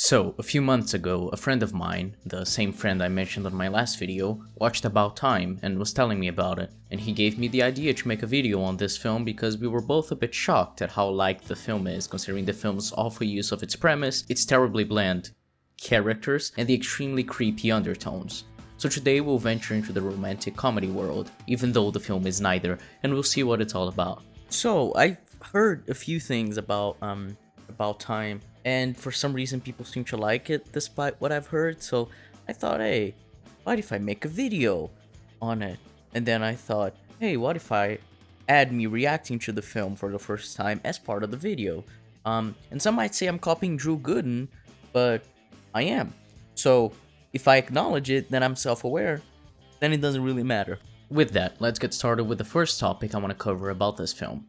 So, a few months ago, a friend of mine, the same friend I mentioned on my last video, watched About Time and was telling me about it, and he gave me the idea to make a video on this film because we were both a bit shocked at how liked the film is, considering the film's awful use of its premise, its terribly bland characters, and the extremely creepy undertones. So today we'll venture into the romantic comedy world, even though the film is neither, and we'll see what it's all about. So, I've heard a few things about Time, and for some reason people seem to like it despite what I've heard, so I thought, hey, what if I make a video on it? And then I thought, hey, what if I add me reacting to the film for the first time as part of the video? And some might say I'm copying Drew Gooden, but I am. So if I acknowledge it, then I'm self-aware, then it doesn't really matter. With that, let's get started with the first topic I want to cover about this film.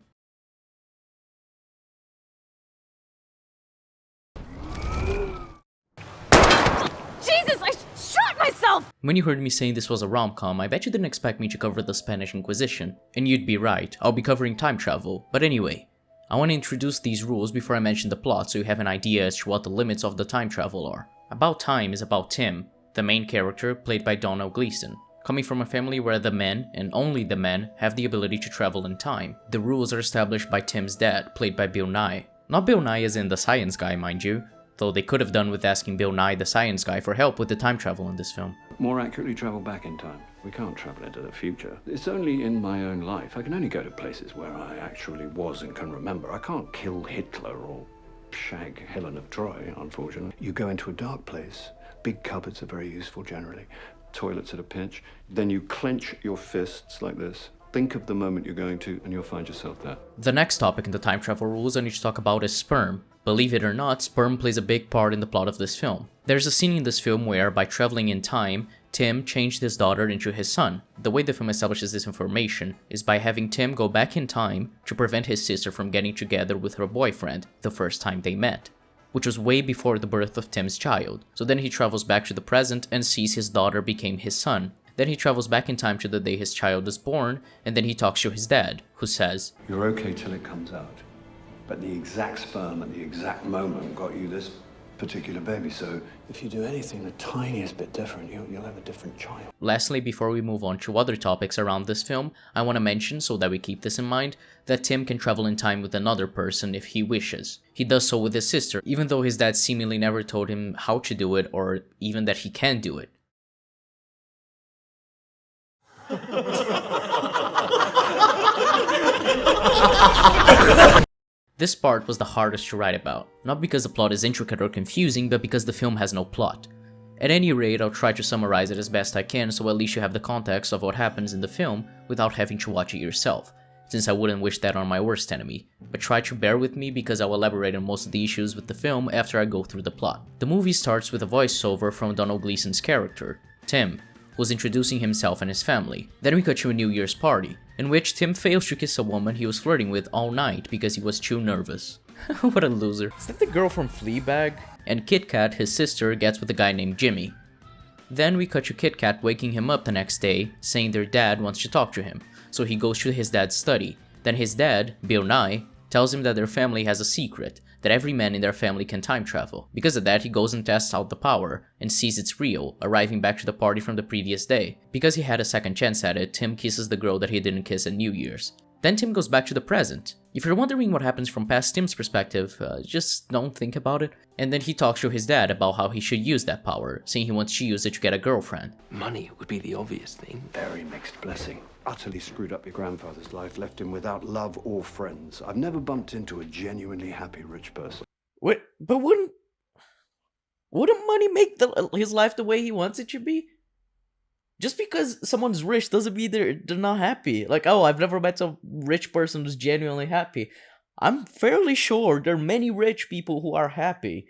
When you heard me saying this was a rom-com, I bet you didn't expect me to cover the Spanish Inquisition. And you'd be right, I'll be covering time travel. But anyway, I want to introduce these rules before I mention the plot so you have an idea as to what the limits of the time travel are. About Time is about Tim, the main character played by Donald Gleason, coming from a family where the men, and only the men, have the ability to travel in time. The rules are established by Tim's dad, played by Bill Nighy. Not Bill Nighy as in the science guy, mind you, though they could have done with asking Bill Nighy the science guy for help with the time travel in this film. More accurately, travel back in time. We can't travel into the future. It's only in my own life. I can only go to places where I actually was and can remember. I can't kill Hitler or shag Helen of Troy, unfortunately. You go into a dark place. Big cupboards are very useful generally. Toilets at a pinch. Then you clench your fists like this. Think of the moment you're going to, and you'll find yourself there. The next topic in the time travel rules I need to talk about is sperm. Believe it or not, sperm plays a big part in the plot of this film. There's a scene in this film where, by traveling in time, Tim changed his daughter into his son. The way the film establishes this information is by having Tim go back in time to prevent his sister from getting together with her boyfriend the first time they met, which was way before the birth of Tim's child. So then he travels back to the present and sees his daughter became his son. Then he travels back in time to the day his child is born, and then he talks to his dad, who says, "You're okay till it comes out. But the exact sperm at the exact moment got you this particular baby, so if you do anything the tiniest bit different, you'll have a different child." Lastly, before we move on to other topics around this film, I want to mention, so that we keep this in mind, that Tim can travel in time with another person if he wishes. He does so with his sister, even though his dad seemingly never told him how to do it, or even that he can do it. This part was the hardest to write about, not because the plot is intricate or confusing, but because the film has no plot. At any rate, I'll try to summarize it as best I can so at least you have the context of what happens in the film without having to watch it yourself, since I wouldn't wish that on my worst enemy, but try to bear with me because I'll elaborate on most of the issues with the film after I go through the plot. The movie starts with a voiceover from Donald Gleason's character, Tim, who's introducing himself and his family. Then we cut to a New Year's party, in which Tim fails to kiss a woman he was flirting with all night because he was too nervous. What a loser. Is that the girl from Fleabag? And KitKat, his sister, gets with a guy named Jimmy. Then we cut to KitKat waking him up the next day, saying their dad wants to talk to him, so he goes to his dad's study. Then his dad, Bill Nighy, tells him that their family has a secret, that every man in their family can time travel. Because of that, he goes and tests out the power, and sees it's real, arriving back to the party from the previous day. Because he had a second chance at it, Tim kisses the girl that he didn't kiss at New Year's. Then Tim goes back to the present. If you're wondering what happens from past Tim's perspective, just don't think about it. And then he talks to his dad about how he should use that power, saying he wants to use it to get a girlfriend. Money would be the obvious thing. Very mixed blessing. Utterly screwed up your grandfather's life, left him without love or friends. I've never bumped into a genuinely happy rich person. Wait, but wouldn't money make his life the way he wants it to be? Just because someone's rich doesn't mean they're not happy. Like, oh, I've never met a rich person who's genuinely happy. I'm fairly sure there are many rich people who are happy.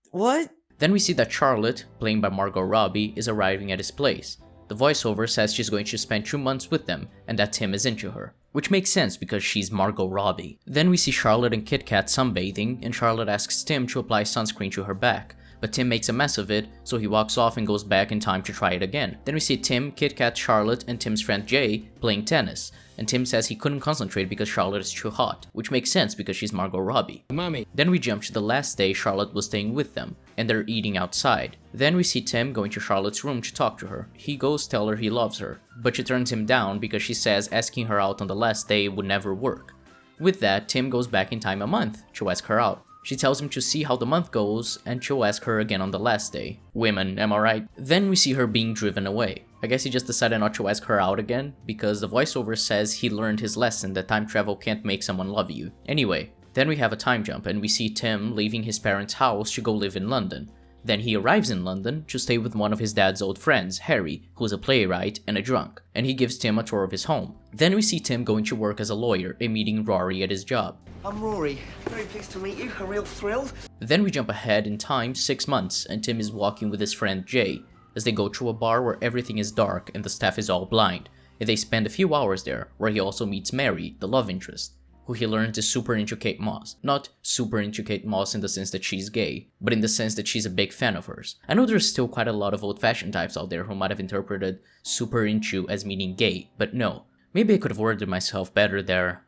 What? Then we see that Charlotte, played by Margot Robbie, is arriving at his place. The voiceover says she's going to spend 2 months with them, and that Tim is into her. Which makes sense because she's Margot Robbie. Then we see Charlotte and KitKat sunbathing, and Charlotte asks Tim to apply sunscreen to her back, but Tim makes a mess of it, so he walks off and goes back in time to try it again. Then we see Tim, KitKat, Charlotte, and Tim's friend Jay playing tennis, and Tim says he couldn't concentrate because Charlotte is too hot, which makes sense because she's Margot Robbie. Mommy. Then we jump to the last day Charlotte was staying with them, and they're eating outside. Then we see Tim going to Charlotte's room to talk to her. He goes tell her he loves her, but she turns him down because she says asking her out on the last day would never work. With that, Tim goes back in time a month to ask her out. She tells him to see how the month goes and she'll ask her again on the last day. Women, am I right? Then we see her being driven away. I guess he just decided not to ask her out again because the voiceover says he learned his lesson that time travel can't make someone love you. Anyway, then we have a time jump and we see Tim leaving his parents' house to go live in London. Then he arrives in London to stay with one of his dad's old friends, Harry, who's a playwright and a drunk, and he gives Tim a tour of his home. Then we see Tim going to work as a lawyer and meeting Rory at his job. I'm Rory. Very pleased to meet you. A real thrill. Then we jump ahead in time 6 months and Tim is walking with his friend Jay as they go to a bar where everything is dark and the staff is all blind, and they spend a few hours there where he also meets Mary, the love interest, who he learns is super into Kate Moss. Not super into Kate Moss in the sense that she's gay, but in the sense that she's a big fan of hers. I know there's still quite a lot of old-fashioned types out there who might have interpreted super into as meaning gay, but no. Maybe I could have worded myself better there.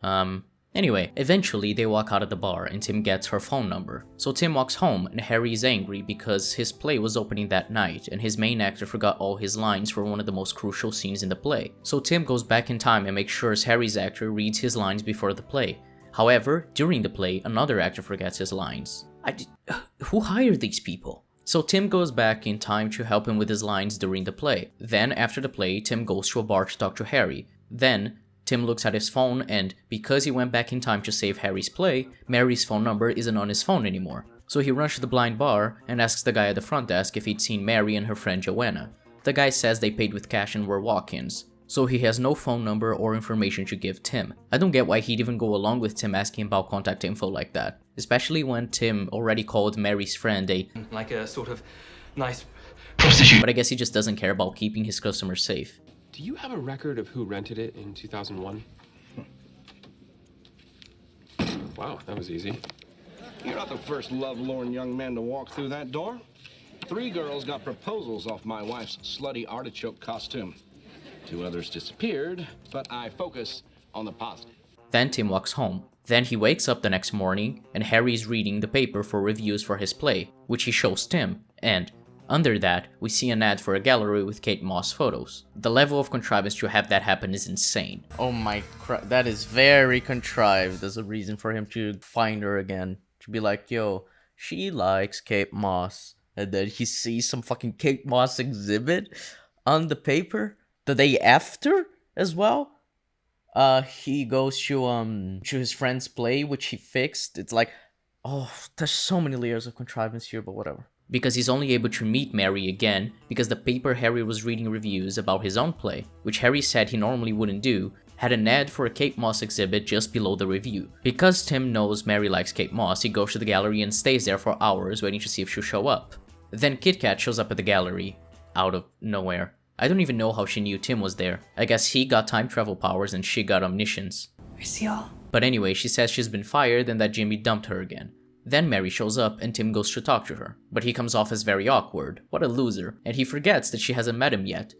Anyway, eventually they walk out of the bar and Tim gets her phone number. So Tim walks home and Harry is angry because his play was opening that night and his main actor forgot all his lines for one of the most crucial scenes in the play. So Tim goes back in time and makes sure Harry's actor reads his lines before the play. However, during the play, another actor forgets his lines. Who hired these people? So Tim goes back in time to help him with his lines during the play. Then after the play, Tim goes to a bar to talk to Harry. Then Tim looks at his phone and, because he went back in time to save Harry's play, Mary's phone number isn't on his phone anymore. So he runs to the blind bar and asks the guy at the front desk if he'd seen Mary and her friend Joanna. The guy says they paid with cash and were walk-ins, so he has no phone number or information to give Tim. I don't get why he'd even go along with Tim asking about contact info like that, especially when Tim already called Mary's friend Like a sort of nice prostitute. But I guess he just doesn't care about keeping his customers safe. Do you have a record of who rented it in 2001? Wow, that was easy. You're not the first lovelorn young man to walk through that door. 3 girls got proposals off my wife's slutty artichoke costume. 2 others disappeared, but I focus on the positive. Then Tim walks home. Then he wakes up the next morning and Harry's reading the paper for reviews for his play, which he shows Tim, and under that, we see an ad for a gallery with Kate Moss photos. The level of contrivance to have that happen is insane. Oh my crap, that is very contrived. There's a reason for him to find her again. To be like, yo, she likes Kate Moss. And then he sees some fucking Kate Moss exhibit on the paper the day after as well. He goes to his friend's play, which he fixed. It's like, oh, there's so many layers of contrivance here, but whatever. Because he's only able to meet Mary again because the paper Harry was reading reviews about his own play, which Harry said he normally wouldn't do, had an ad for a Kate Moss exhibit just below the review. Because Tim knows Mary likes Kate Moss, he goes to the gallery and stays there for hours waiting to see if she'll show up. Then KitKat shows up at the gallery, out of nowhere. I don't even know how she knew Tim was there. I guess he got time travel powers and she got omniscience. Where's y'all? But anyway, she says she's been fired and that Jimmy dumped her again. Then Mary shows up and Tim goes to talk to her, but he comes off as very awkward, what a loser, and he forgets that she hasn't met him yet,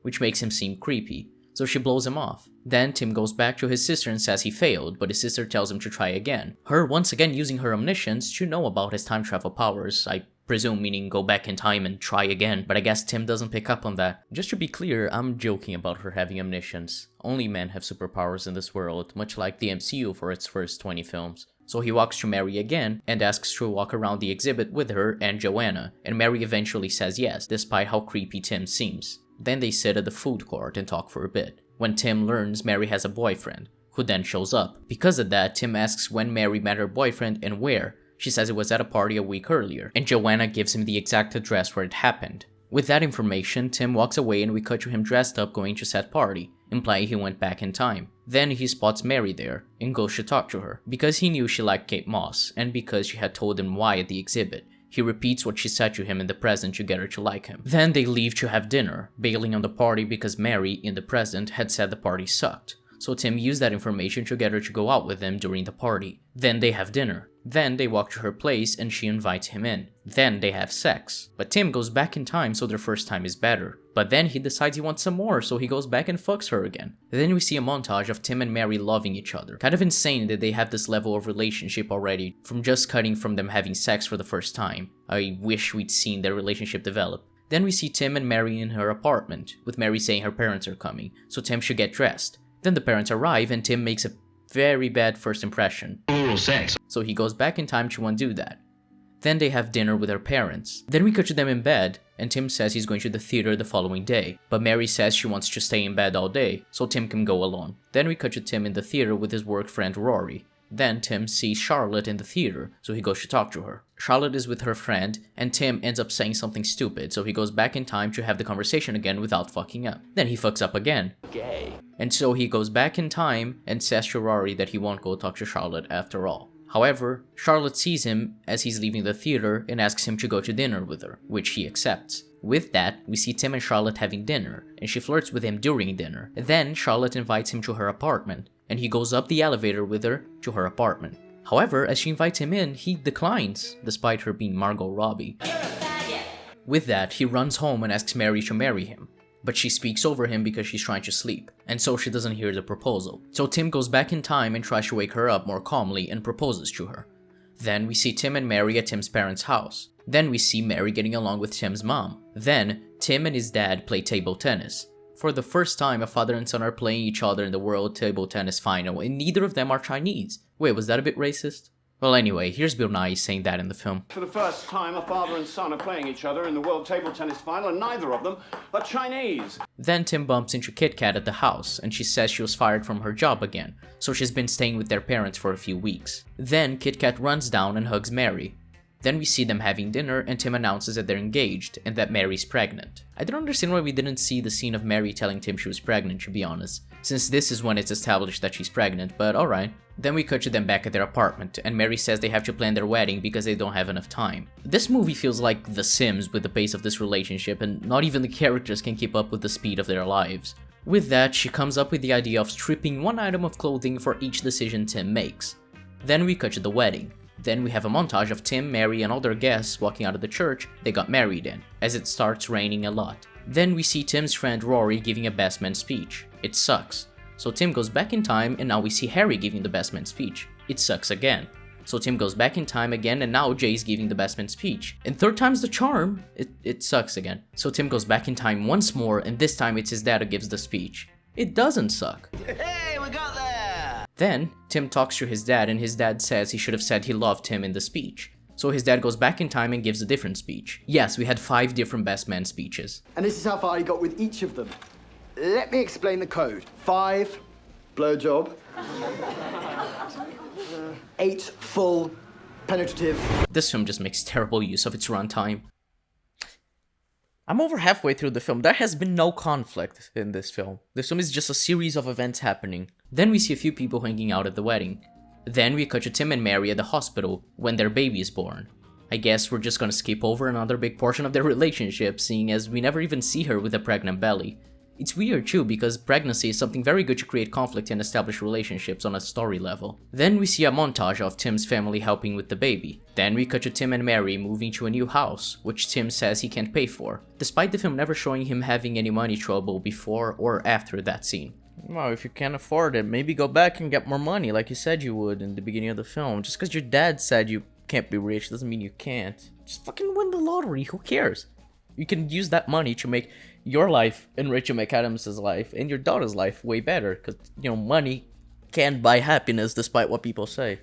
which makes him seem creepy, so she blows him off. Then Tim goes back to his sister and says he failed, but his sister tells him to try again. Her once again using her omniscience to know about his time travel powers, I presume meaning go back in time and try again, but I guess Tim doesn't pick up on that. Just to be clear, I'm joking about her having omniscience. Only men have superpowers in this world, much like the MCU for its first 20 films. So he walks to Mary again and asks to walk around the exhibit with her and Joanna, and Mary eventually says yes, despite how creepy Tim seems. Then they sit at the food court and talk for a bit, when Tim learns Mary has a boyfriend, who then shows up. Because of that, Tim asks when Mary met her boyfriend and where. She says it was at a party a week earlier, and Joanna gives him the exact address where it happened. With that information, Tim walks away and we cut to him dressed up going to said party, implying he went back in time. Then he spots Mary there, and goes to talk to her, because he knew she liked Kate Moss, and because she had told him why at the exhibit. He repeats what she said to him in the present to get her to like him. Then they leave to have dinner, bailing on the party because Mary, in the present, had said the party sucked. so Tim used that information to get her to go out with him during the party. Then they have dinner. Then they walk to her place and she invites him in. Then they have sex. But Tim goes back in time so their first time is better. But then he decides he wants some more, so he goes back and fucks her again. Then we see a montage of Tim and Mary loving each other. Kind of insane that they have this level of relationship already, from just cutting from them having sex for the first time. I wish we'd seen their relationship develop. Then we see Tim and Mary in her apartment, with Mary saying her parents are coming, so Tim should get dressed. Then the parents arrive and Tim makes a very bad first impression. Oral sex. So he goes back in time to undo that. Then they have dinner with her parents. Then we cut to them in bed, and Tim says he's going to the theater the following day. But Mary says she wants to stay in bed all day, so Tim can go alone. Then we cut to Tim in the theater with his work friend Rory. Then Tim sees Charlotte in the theater, so he goes to talk to her. Charlotte is with her friend, and Tim ends up saying something stupid, so he goes back in time to have the conversation again without fucking up. Then he fucks up again. Gay. And so he goes back in time and says to Rory that he won't go talk to Charlotte after all. However, Charlotte sees him as he's leaving the theater and asks him to go to dinner with her, which he accepts. With that, we see Tim and Charlotte having dinner, and she flirts with him during dinner. Then Charlotte invites him to her apartment, and he goes up the elevator with her to her apartment. However, as she invites him in, he declines, despite her being Margot Robbie. With that, he runs home and asks Mary to marry him. But she speaks over him because she's trying to sleep, and so she doesn't hear the proposal. So Tim goes back in time and tries to wake her up more calmly and proposes to her. Then we see Tim and Mary at Tim's parents' house. Then we see Mary getting along with Tim's mom. Then, Tim and his dad play table tennis. For the first time, a father and son are playing each other in the World Table Tennis Final, and neither of them are Chinese. Wait, was that a bit racist? Well, anyway, here's Bill Nighy saying that in the film. For the first time, a father and son are playing each other in the World Table Tennis Final, and neither of them are Chinese. Then Tim bumps into KitKat at the house, and she says she was fired from her job again, so she's been staying with their parents for a few weeks. Then KitKat runs down and hugs Mary. Then we see them having dinner, and Tim announces that they're engaged, and that Mary's pregnant. I don't understand why we didn't see the scene of Mary telling Tim she was pregnant, to be honest, since this is when it's established that she's pregnant, but alright. Then we cut to them back at their apartment, and Mary says they have to plan their wedding because they don't have enough time. This movie feels like The Sims with the pace of this relationship, and not even the characters can keep up with the speed of their lives. With that, she comes up with the idea of stripping one item of clothing for each decision Tim makes. Then we cut to the wedding. Then we have a montage of Tim, Mary, and all their guests walking out of the church they got married in, as it starts raining a lot. Then we see Tim's friend Rory giving a best man speech. It sucks. So Tim goes back in time, and now we see Harry giving the best man speech. It sucks again. So Tim goes back in time again, and now Jay's giving the best man speech. And third time's the charm. It sucks again. So Tim goes back in time once more, and this time it's his dad who gives the speech. It doesn't suck. Hey, we got there! Then, Tim talks to his dad, and his dad says he should have said he loved him in the speech. So his dad goes back in time and gives a different speech. Yes, we had 5 different best man speeches. And this is how far he got with each of them. Let me explain the code. 5, blowjob. 8, full, penetrative. This film just makes terrible use of its runtime. I'm over halfway through the film. There has been no conflict in this film. This film is just a series of events happening. Then we see a few people hanging out at the wedding. Then we cut to Tim and Mary at the hospital when their baby is born. I guess we're just gonna skip over another big portion of their relationship, seeing as we never even see her with a pregnant belly. It's weird too, because pregnancy is something very good to create conflict and establish relationships on a story level. Then we see a montage of Tim's family helping with the baby. Then we cut to Tim and Mary moving to a new house, which Tim says he can't pay for, despite the film never showing him having any money trouble before or after that scene. Well, if you can't afford it, maybe go back and get more money like you said you would in the beginning of the film. Just because your dad said you can't be rich doesn't mean you can't. Just fucking win the lottery, who cares? You can use that money to make your life and Rachel McAdams' life and your daughter's life way better, because, you know, money can buy happiness despite what people say.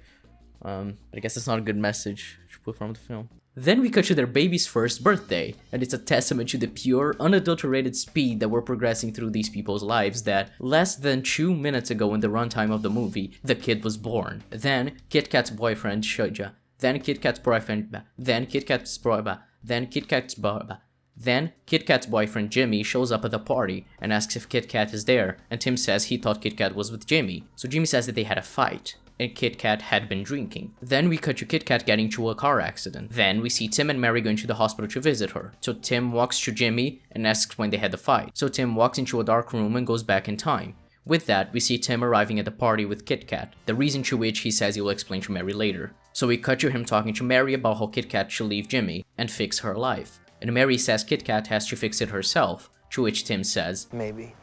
I guess it's not a good message to put from the film. Then we cut to their baby's first birthday, and it's a testament to the pure, unadulterated speed that we're progressing through these people's lives that, less than 2 minutes ago in the runtime of the movie, the kid was born. Then, KitKat's boyfriend, Shuja. Then KitKat's boyfriend, then KitKat's boyfriend, then KitKat's boyfriend. Then, KitKat's boyfriend Jimmy shows up at the party and asks if KitKat is there, and Tim says he thought KitKat was with Jimmy. So Jimmy says that they had a fight, and KitKat had been drinking. Then we cut to KitKat getting into a car accident. Then we see Tim and Mary going to the hospital to visit her. So Tim walks to Jimmy and asks when they had the fight. So Tim walks into a dark room and goes back in time. With that, we see Tim arriving at the party with KitKat, the reason to which he says he will explain to Mary later. So we cut to him talking to Mary about how KitKat should leave Jimmy and fix her life. And Mary says KitKat has to fix it herself, to which Tim says, Maybe.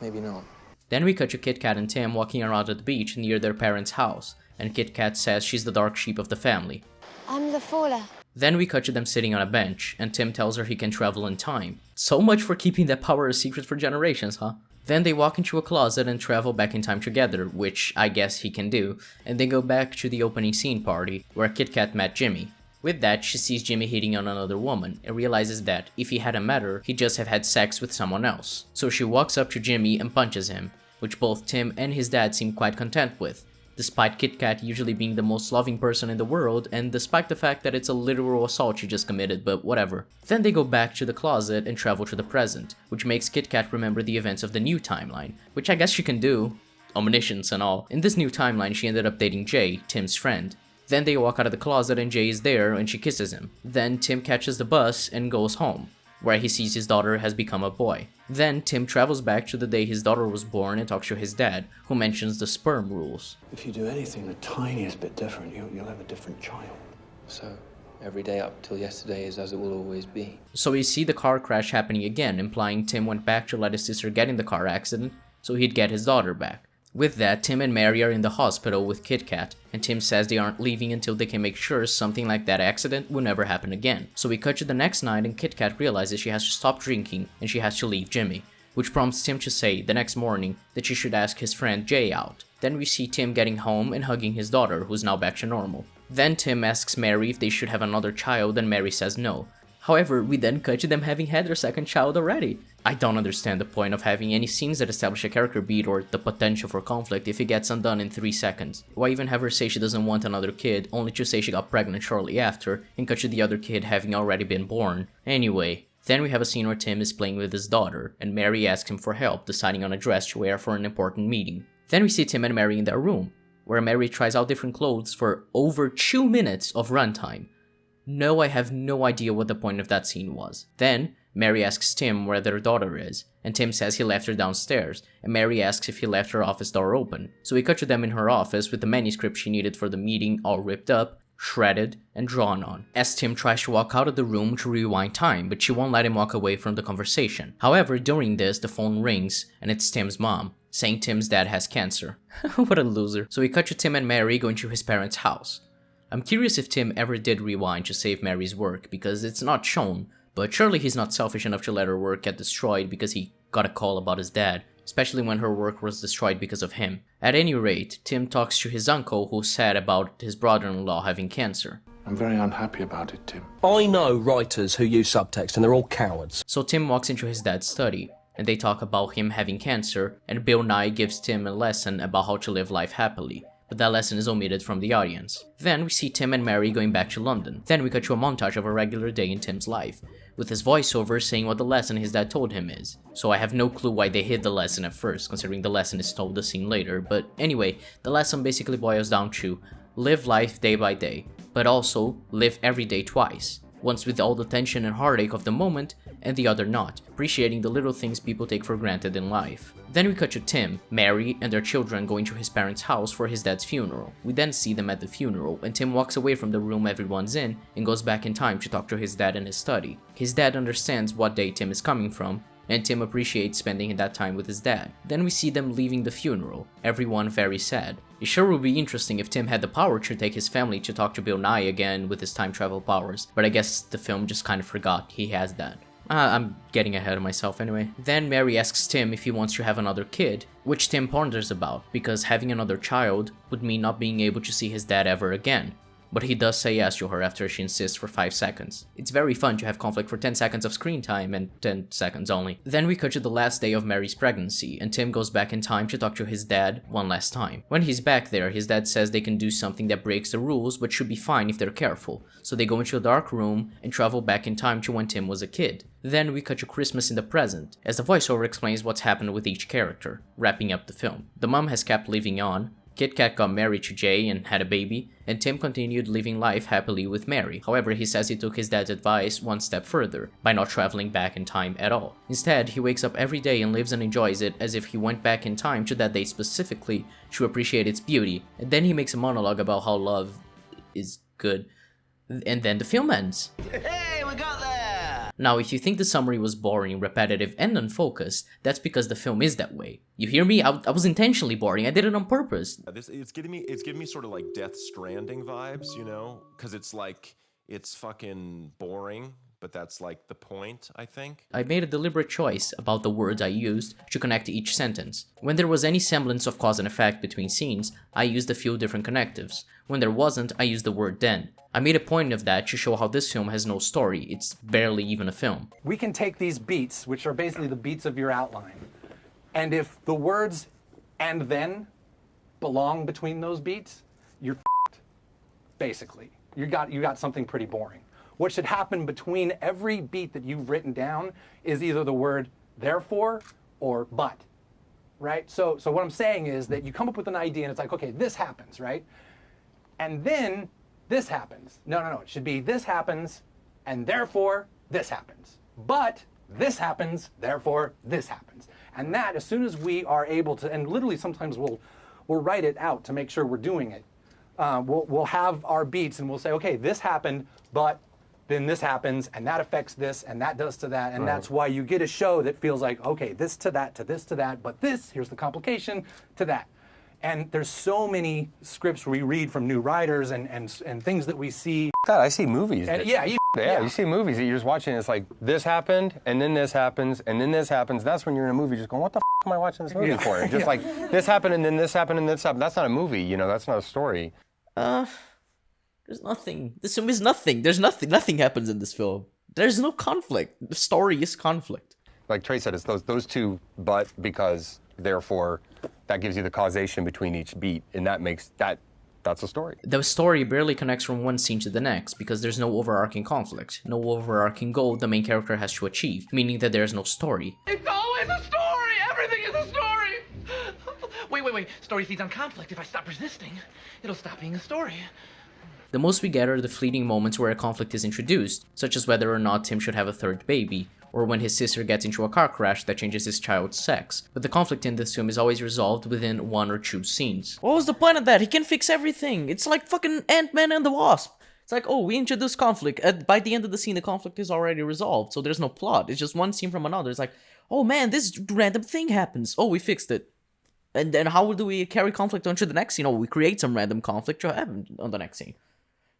Maybe not. Then we cut to KitKat and Tim walking around at the beach near their parents' house, and KitKat says she's the dark sheep of the family. I'm the faller. Then we cut to them sitting on a bench, and Tim tells her he can travel in time. So much for keeping that power a secret for generations, huh? Then they walk into a closet and travel back in time together, which I guess he can do, and they go back to the opening scene party, where KitKat met Jimmy. With that, she sees Jimmy hitting on another woman, and realizes that, if he hadn't met her, he'd just have had sex with someone else. So she walks up to Jimmy and punches him, which both Tim and his dad seem quite content with, despite KitKat usually being the most loving person in the world, and despite the fact that it's a literal assault she just committed, but whatever. Then they go back to the closet and travel to the present, which makes KitKat remember the events of the new timeline, which I guess she can do, omniscience and all. In this new timeline, she ended up dating Jay, Tim's friend. Then they walk out of the closet and Jay is there and she kisses him. Then Tim catches the bus and goes home, where he sees his daughter has become a boy. Then Tim travels back to the day his daughter was born and talks to his dad, who mentions the sperm rules. If you do anything the tiniest bit different, you'll have a different child. So, every day up till yesterday is as it will always be. So we see the car crash happening again, implying Tim went back to let his sister get in the car accident so he'd get his daughter back. With that, Tim and Mary are in the hospital with KitKat, and Tim says they aren't leaving until they can make sure something like that accident will never happen again. So we cut to the next night and KitKat realizes she has to stop drinking and she has to leave Jimmy, which prompts Tim to say the next morning that she should ask his friend Jay out. Then we see Tim getting home and hugging his daughter, who's now back to normal. Then Tim asks Mary if they should have another child and Mary says no. However, we then cut to them having had their second child already. I don't understand the point of having any scenes that establish a character beat or the potential for conflict if it gets undone in 3 seconds. Why even have her say she doesn't want another kid, only to say she got pregnant shortly after, and cut to the other kid having already been born. Anyway, then we have a scene where Tim is playing with his daughter, and Mary asks him for help deciding on a dress to wear for an important meeting. Then we see Tim and Mary in their room, where Mary tries out different clothes for over 2 minutes of runtime. No, I have no idea what the point of that scene was. Then, Mary asks Tim where their daughter is, and Tim says he left her downstairs, and Mary asks if he left her office door open. So we cut to them in her office with the manuscript she needed for the meeting all ripped up, shredded, and drawn on, as Tim tries to walk out of the room to rewind time, but she won't let him walk away from the conversation. However, during this, the phone rings, and it's Tim's mom, saying Tim's dad has cancer. What a loser. So we cut to Tim and Mary going to his parents' house. I'm curious if Tim ever did rewind to save Mary's work, because it's not shown, but surely he's not selfish enough to let her work get destroyed because he got a call about his dad, especially when her work was destroyed because of him. At any rate, Tim talks to his uncle, who's sad about his brother-in-law having cancer. I'm very unhappy about it, Tim. I know writers who use subtext and they're all cowards. So Tim walks into his dad's study, and they talk about him having cancer, and Bill Nighy gives Tim a lesson about how to live life happily. But that lesson is omitted from the audience. Then we see Tim and Mary going back to London. Then we cut to a montage of a regular day in Tim's life, with his voiceover saying what the lesson his dad told him is. So I have no clue why they hid the lesson at first, considering the lesson is told the scene later, but anyway, the lesson basically boils down to live life day by day, but also live every day twice. Once with all the tension and heartache of the moment, and the other not, appreciating the little things people take for granted in life. Then we cut to Tim, Mary, and their children going to his parents' house for his dad's funeral. We then see them at the funeral, and Tim walks away from the room everyone's in, and goes back in time to talk to his dad in his study. His dad understands what day Tim is coming from, and Tim appreciates spending that time with his dad. Then we see them leaving the funeral, everyone very sad. It sure would be interesting if Tim had the power to take his family to talk to Bill Nighy again with his time travel powers, but I guess the film just kind of forgot he has that. I'm getting ahead of myself anyway. Then Mary asks Tim if he wants to have another kid, which Tim ponders about, because having another child would mean not being able to see his dad ever again. But he does say yes to her after she insists for 5 seconds. It's very fun to have conflict for 10 seconds of screen time, and 10 seconds only. Then we cut to the last day of Mary's pregnancy, and Tim goes back in time to talk to his dad one last time. When he's back there, his dad says they can do something that breaks the rules, but should be fine if they're careful. So they go into a dark room and travel back in time to when Tim was a kid. Then we cut to Christmas in the present, as the voiceover explains what's happened with each character, wrapping up the film. The mom has kept living on, KitKat got married to Jay and had a baby, and Tim continued living life happily with Mary. However, he says he took his dad's advice one step further, by not traveling back in time at all. Instead, he wakes up every day and lives and enjoys it as if he went back in time to that day specifically to appreciate its beauty, and then he makes a monologue about how love is good, and then the film ends. Hey, we got there! Now, if you think the summary was boring, repetitive, and unfocused, that's because the film is that way. You hear me? I was intentionally boring. I did it on purpose. It's giving me sort of like Death Stranding vibes, you know? Because it's like, it's fucking boring, but that's like the point, I think. I made a deliberate choice about the words I used to connect each sentence. When there was any semblance of cause and effect between scenes, I used a few different connectives. When there wasn't, I used the word then. I made a point of that to show how this film has no story. It's barely even a film. We can take these beats, which are basically the beats of your outline, and if the words "and then" belong between those beats, you're f***ed, basically. You got something pretty boring. What should happen between every beat that you've written down is either the word therefore or but, right? So what I'm saying is that you come up with an idea and it's like, okay, this happens, right? And then this happens. No, it should be this happens, and therefore this happens. But this happens, therefore this happens. And that, as soon as we are able to, and literally sometimes we'll write it out to make sure we're doing it. We'll have our beats and we'll say, okay, this happened, but then this happens, and that affects this, and that does to that, and that's why you get a show that feels like, okay, this to that, to this to that, but this, here's the complication, to that. And there's so many scripts we read from new writers and things that we see. God, I see movies. And you see movies that you're just watching, and it's like, this happened, and then this happens, and then this happens. That's when you're in a movie just going, what the f am I watching this movie for? Just like, this happened, and then this happened, and this happened. That's not a movie, you know, that's not a story. There's nothing. This film is nothing. There's nothing. Nothing happens in this film. There's no conflict. The story is conflict. Like Trey said, it's those two, but, because, therefore, that gives you the causation between each beat, and that makes that's a story. The story barely connects from one scene to the next, because there's no overarching conflict, no overarching goal the main character has to achieve, meaning that there's no story. It's always a story! Everything is a story! Wait. Story feeds on conflict. If I stop resisting, it'll stop being a story. The most we get are the fleeting moments where a conflict is introduced, such as whether or not Tim should have a third baby, or when his sister gets into a car crash that changes his child's sex. But the conflict in this film is always resolved within one or two scenes. What was the point of that? He can fix everything. It's like fucking Ant-Man and the Wasp. It's like, oh, we introduced conflict. By the end of the scene, the conflict is already resolved, so there's no plot. It's just one scene from another. It's like, oh man, this random thing happens. Oh, we fixed it. And then how do we carry conflict onto the next scene? Oh, we create some random conflict to have on the next scene.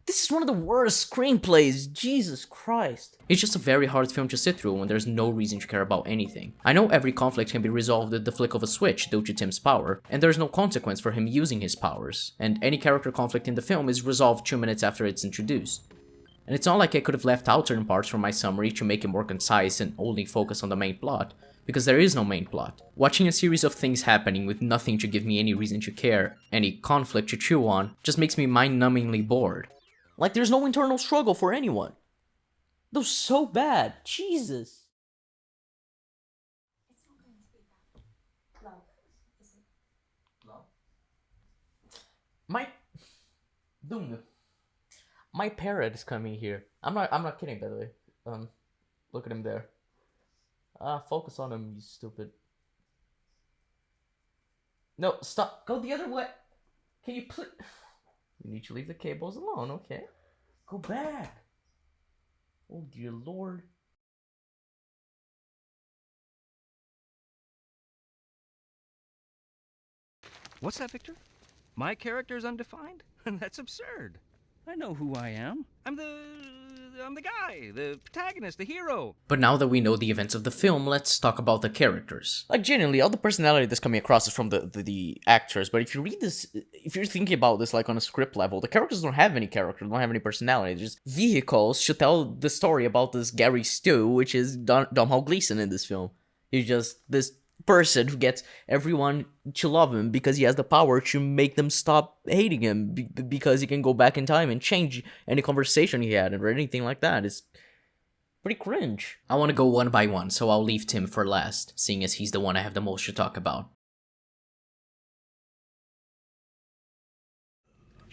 This is one of the worst screenplays, Jesus Christ. It's just a very hard film to sit through when there's no reason to care about anything. I know every conflict can be resolved with the flick of a switch due to Tim's power, and there's no consequence for him using his powers, and any character conflict in the film is resolved 2 minutes after it's introduced. And it's not like I could have left out certain parts from my summary to make it more concise and only focus on the main plot, because there is no main plot. Watching a series of things happening with nothing to give me any reason to care, any conflict to chew on, just makes me mind-numbingly bored. Like, there's no internal struggle for anyone. That was so bad. Jesus. It's not going to be that love, is it? Love? My parrot is coming here. I'm not kidding, by the way. Look at him there. Focus on him, you stupid. No, stop. Go the other way. Can you please... You need to leave the cables alone, okay? Go back. Oh, dear Lord. What's that, Victor? My character's undefined? That's absurd. I know who I am. I'm the guy, the protagonist, the hero. But now that we know the events of the film, let's talk about the characters. Like, genuinely, all the personality that's coming across is from the actors, but if you read this, if you're thinking about this like on a script level, the characters don't have any character, don't have any personality, they're just vehicles to tell the story about this Gary Stu, which is Domhnall Gleeson in this film. He's just this person who gets everyone to love him because he has the power to make them stop hating him because he can go back in time and change any conversation he had or anything like that. It's pretty cringe. I want to go one by one, so I'll leave Tim for last, seeing as he's the one I have the most to talk about.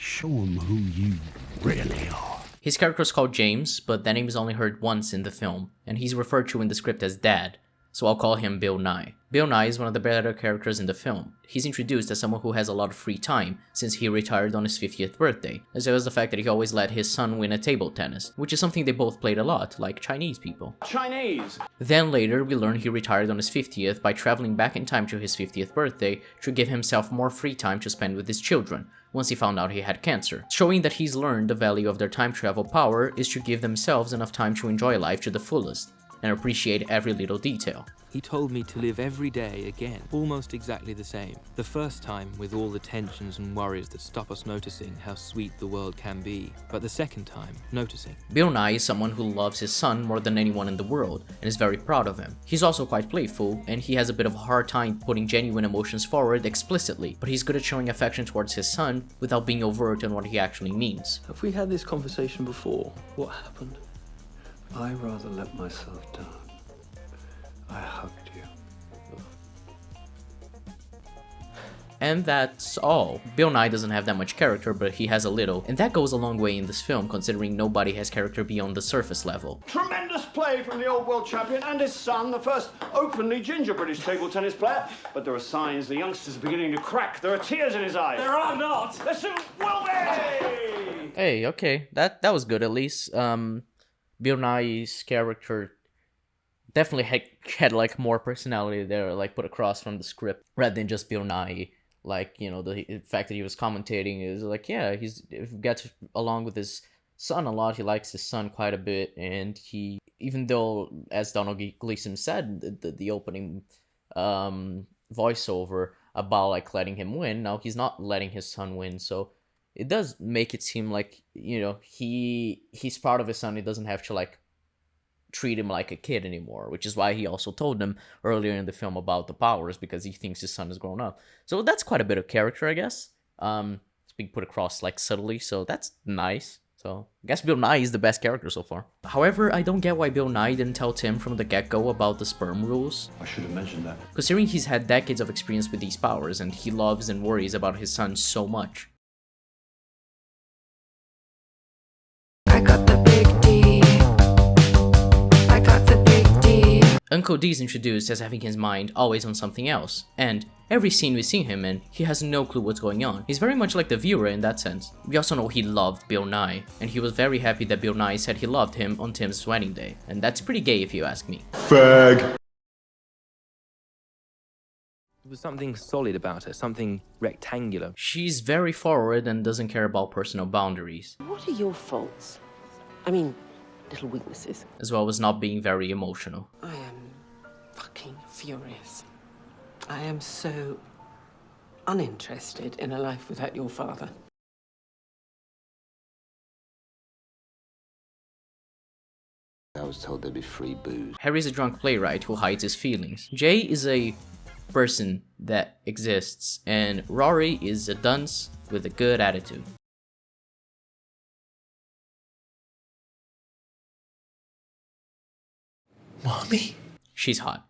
Show them who you really are. His character is called James, but that name is only heard once in the film, and he's referred to in the script as Dad, so I'll call him Bill Nighy. Bill Nighy is one of the better characters in the film. He's introduced as someone who has a lot of free time, since he retired on his 50th birthday, as well as the fact that he always let his son win at table tennis, which is something they both played a lot, like Chinese people. Chinese! Then later, we learn he retired on his 50th by traveling back in time to his 50th birthday to give himself more free time to spend with his children, once he found out he had cancer. Showing that he's learned the value of their time travel power is to give themselves enough time to enjoy life to the fullest, and appreciate every little detail. He told me to live every day again, almost exactly the same. The first time with all the tensions and worries that stop us noticing how sweet the world can be, but the second time, noticing. Bill Nighy is someone who loves his son more than anyone in the world, and is very proud of him. He's also quite playful, and he has a bit of a hard time putting genuine emotions forward explicitly, but he's good at showing affection towards his son without being overt on what he actually means. Have we had this conversation before? What happened? I rather let myself down. I hugged you. And that's all. Bill Nighy doesn't have that much character, but he has a little, and that goes a long way in this film, considering nobody has character beyond the surface level. Tremendous play from the old world champion and his son, the first openly ginger British table tennis player. But there are signs the youngster's beginning to crack. There are tears in his eyes. There are not. There soon will be. Hey, okay, that was good at least. Bill Nighy's character definitely had like more personality there, like put across from the script, rather than just Bill Nighy. Like, you know, the fact that he was commentating is like, yeah, he gets along with his son a lot. He likes his son quite a bit, and he, even though, as Donald Gleason said, the opening voiceover about like letting him win, now he's not letting his son win, so it does make it seem like, you know, he's proud of his son. He doesn't have to like treat him like a kid anymore, which is why he also told him earlier in the film about the powers, because he thinks his son has grown up. So that's quite a bit of character, I guess. It's being put across like subtly, so that's nice. So I guess Bill Nighy is the best character so far. However, I don't get why Bill Nighy didn't tell Tim from the get-go about the sperm rules. I should have mentioned that. Considering he's had decades of experience with these powers, and he loves and worries about his son so much. I got the big D. I got the big D. Uncle D is introduced as having his mind always on something else, and every scene we see him in, he has no clue what's going on. He's very much like the viewer in that sense. We also know he loved Bill Nighy, and he was very happy that Bill Nighy said he loved him on Tim's wedding day, and that's pretty gay if you ask me. Fag! There was something solid about her, something rectangular. She's very forward and doesn't care about personal boundaries. What are your faults? I mean, little weaknesses. As well as not being very emotional. I am fucking furious. I am so uninterested in a life without your father. I was told there'd be free booze. Harry's a drunk playwright who hides his feelings. Jay is a person that exists, and Rory is a dunce with a good attitude. Mommy? She's hot.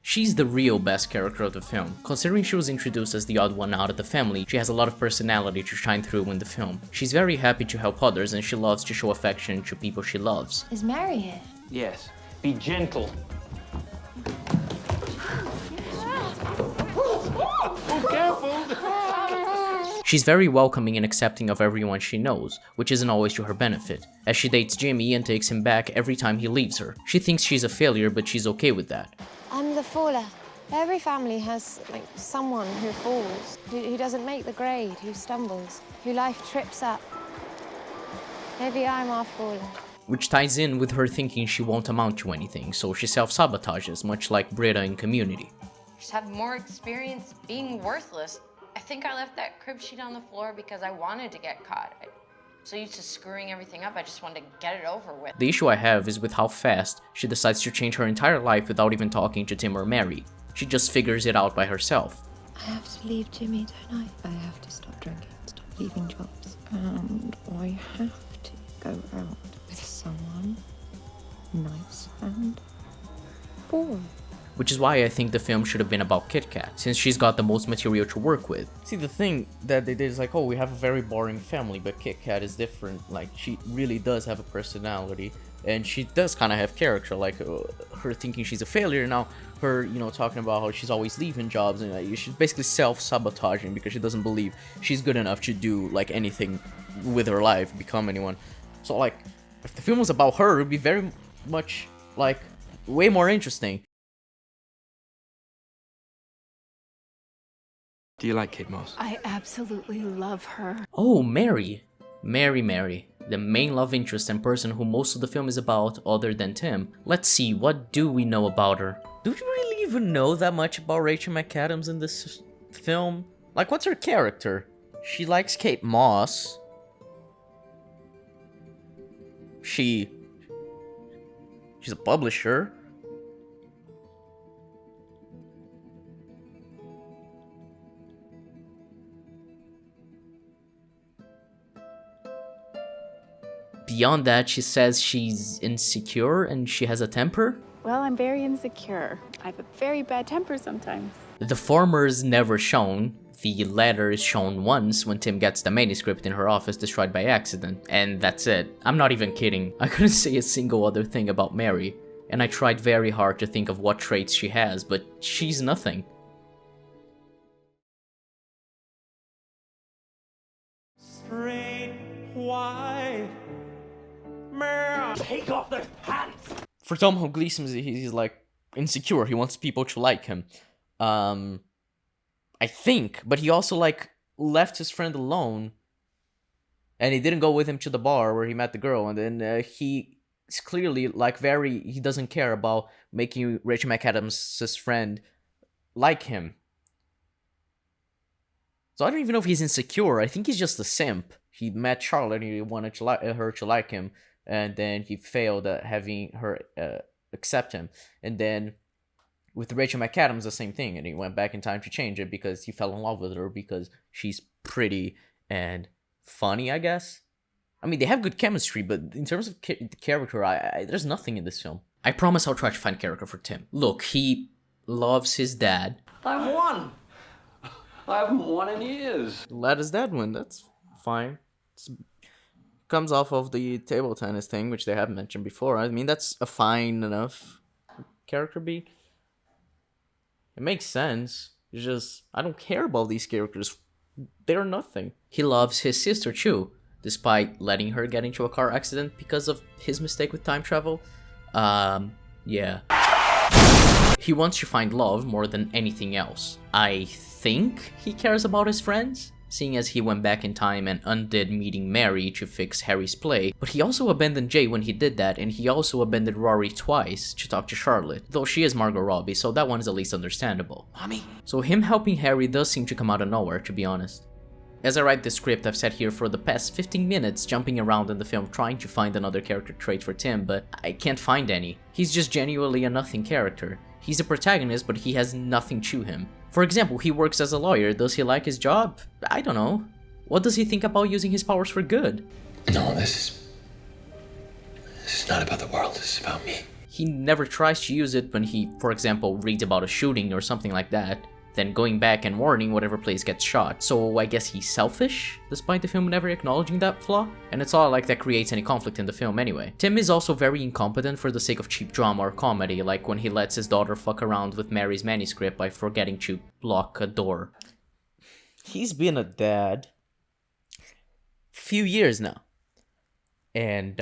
She's the real best character of the film. Considering she was introduced as the odd one out of the family, she has a lot of personality to shine through in the film. She's very happy to help others, and she loves to show affection to people she loves. Is Mary here? Yes. Be gentle. Oh, careful! She's very welcoming and accepting of everyone she knows, which isn't always to her benefit, as she dates Jimmy and takes him back every time he leaves her. She thinks she's a failure, but she's okay with that. I'm the faller. Every family has, like, someone who falls, who doesn't make the grade, who stumbles, who life trips up. Maybe I'm our faller. Which ties in with her thinking she won't amount to anything, so she self-sabotages, much like Britta in Community. Just have more experience being worthless. I think I left that crib sheet on the floor because I wanted to get caught. I'm so used to screwing everything up, I just wanted to get it over with. The issue I have is with how fast she decides to change her entire life without even talking to Tim or Mary. She just figures it out by herself. I have to leave Jimmy, don't I? I have to stop drinking, stop leaving jobs. And I have to go out with someone nice and boring. which is why I think the film should have been about KitKat, since she's got the most material to work with. See, the thing that they did is like, oh, we have a very boring family, but KitKat is different. Like, she really does have a personality, and she does kind of have character, like her thinking she's a failure, now her, you know, talking about how she's always leaving jobs, and she's basically self-sabotaging because she doesn't believe she's good enough to do, like, anything with her life, become anyone. So, like, if the film was about her, it would be very much, like, way more interesting. Do you like Kate Moss? I absolutely love her. Oh, Mary. Mary. The main love interest and person who most of the film is about, other than Tim. Let's see, what do we know about her? Do we really even know that much about Rachel McAdams in this film? Like, what's her character? She likes Kate Moss. She's a publisher. Beyond that, she says she's insecure and she has a temper. Well, I'm very insecure. I have a very bad temper sometimes. The former is never shown. The latter is shown once when Tim gets the manuscript in her office destroyed by accident, and that's it. I'm not even kidding. I couldn't say a single other thing about Mary, and I tried very hard to think of what traits she has, but she's nothing. Straight white man. Take off the pants. For Tom Gleeson, he's like insecure. He wants people to like him. I think, but he also like left his friend alone, and he didn't go with him to the bar where he met the girl, and then he's clearly like he doesn't care about making Rachel McAdams' friend like him. So I don't even know if he's insecure. I think he's just a simp. He met Charlotte and he wanted her to like him, and then he failed at having her accept him. And then with Rachel McAdams, the same thing, and he went back in time to change it because he fell in love with her because she's pretty and funny, I guess. I mean, they have good chemistry, but in terms of character, there's nothing in this film. I promise I'll try to find character for Tim. Look, he loves his dad. I've won. I haven't won in years. Let his dad win, that's fine. Comes off of the table tennis thing, which they haven't mentioned before. I mean, that's a fine enough character beat. It makes sense. It's just, I don't care about these characters. They're nothing. He loves his sister too, despite letting her get into a car accident because of his mistake with time travel. Yeah. He wants to find love more than anything else. I think he cares about his friends, seeing as he went back in time and undid meeting Mary to fix Harry's play, but he also abandoned Jay when he did that, and he also abandoned Rory twice to talk to Charlotte, though she is Margot Robbie, so that one is at least understandable. Mommy! So him helping Harry does seem to come out of nowhere, to be honest. As I write this script, I've sat here for the past 15 minutes jumping around in the film trying to find another character trait for Tim, but I can't find any. He's just genuinely a nothing character. He's a protagonist, but he has nothing to him. For example, he works as a lawyer. Does he like his job? I don't know. What does he think about using his powers for good? No, this is not about the world, this is about me. He never tries to use it when he, for example, reads about a shooting or something like that, then going back and warning whatever place gets shot. So I guess he's selfish, despite the film never acknowledging that flaw? And it's all like that creates any conflict in the film anyway. Tim is also very incompetent for the sake of cheap drama or comedy, like when he lets his daughter fuck around with Mary's manuscript by forgetting to lock a door. He's been a dad few years now. And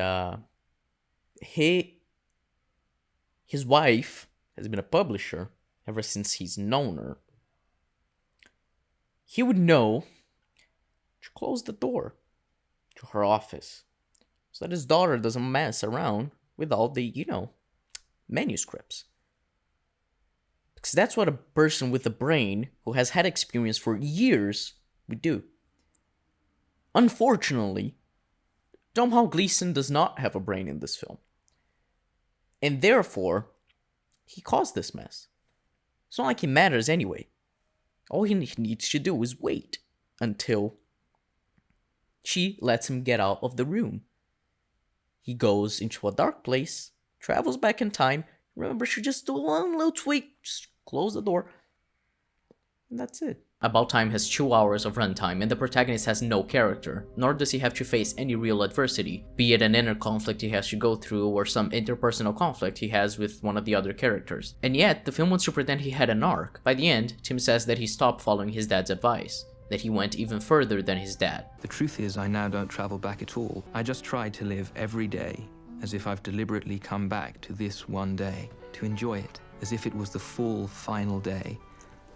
his wife has been a publisher ever since he's known her. He would know to close the door to her office so that his daughter doesn't mess around with all the, manuscripts. Because that's what a person with a brain who has had experience for years would do. Unfortunately, Domhnall Gleeson does not have a brain in this film. And therefore, he caused this mess. It's not like it matters anyway. All he needs to do is wait until she lets him get out of the room. He goes into a dark place, travels back in time, Remember, she just do one little tweak, just close the door, and that's it. About Time has 2 hours of runtime, and the protagonist has no character, nor does he have to face any real adversity, be it an inner conflict he has to go through or some interpersonal conflict he has with one of the other characters. And yet, the film wants to pretend he had an arc. By the end, Tim says that he stopped following his dad's advice, that he went even further than his dad. The truth is, I now don't travel back at all. I just try to live every day as if I've deliberately come back to this one day, to enjoy it, as if it was the full, final day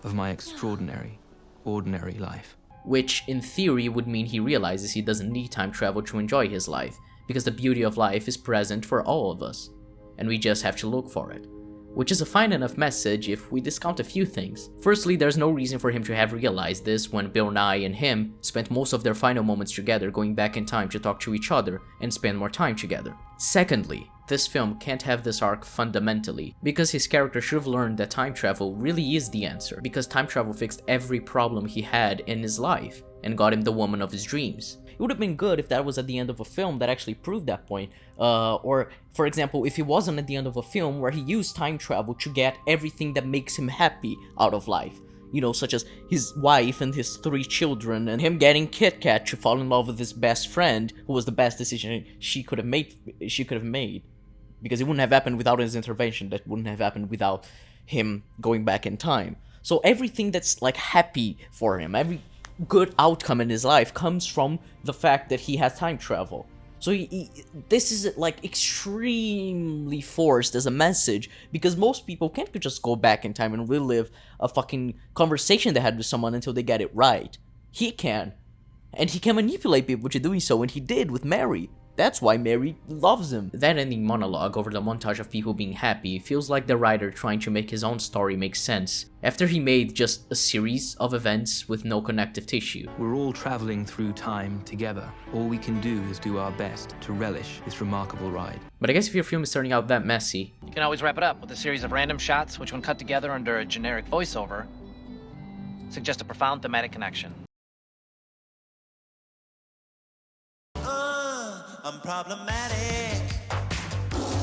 of my extraordinary, ordinary life. Which, in theory, would mean he realizes he doesn't need time travel to enjoy his life, because the beauty of life is present for all of us, and we just have to look for it. Which is a fine enough message if we discount a few things. Firstly, there's no reason for him to have realized this when Bill Nighy and him spent most of their final moments together going back in time to talk to each other and spend more time together. Secondly, this film can't have this arc fundamentally, because his character should have learned that time travel really is the answer, because time travel fixed every problem he had in his life and got him the woman of his dreams. It would have been good if that was at the end of a film that actually proved that point. Or, for example, if it wasn't at the end of a film where he used time travel to get everything that makes him happy out of life. You know, such as his wife and his 3 children, and him getting KitKat to fall in love with his best friend, who was the best decision she could have made. Because it wouldn't have happened without his intervention. That wouldn't have happened without him going back in time. So everything that's like happy for him, every good outcome in his life comes from the fact that he has time travel. So this is like extremely forced as a message, because most people can't just go back in time and relive a fucking conversation they had with someone until they get it right. He can. And he can manipulate people to doing so, and he did with Mary. That's why Mary loves him. That ending monologue over the montage of people being happy feels like the writer trying to make his own story make sense, after he made just a series of events with no connective tissue. We're all traveling through time together. All we can do is do our best to relish this remarkable ride. But I guess if your film is turning out that messy, You can always wrap it up with a series of random shots, which when cut together under a generic voiceover, suggest a profound thematic connection. I'm problematic.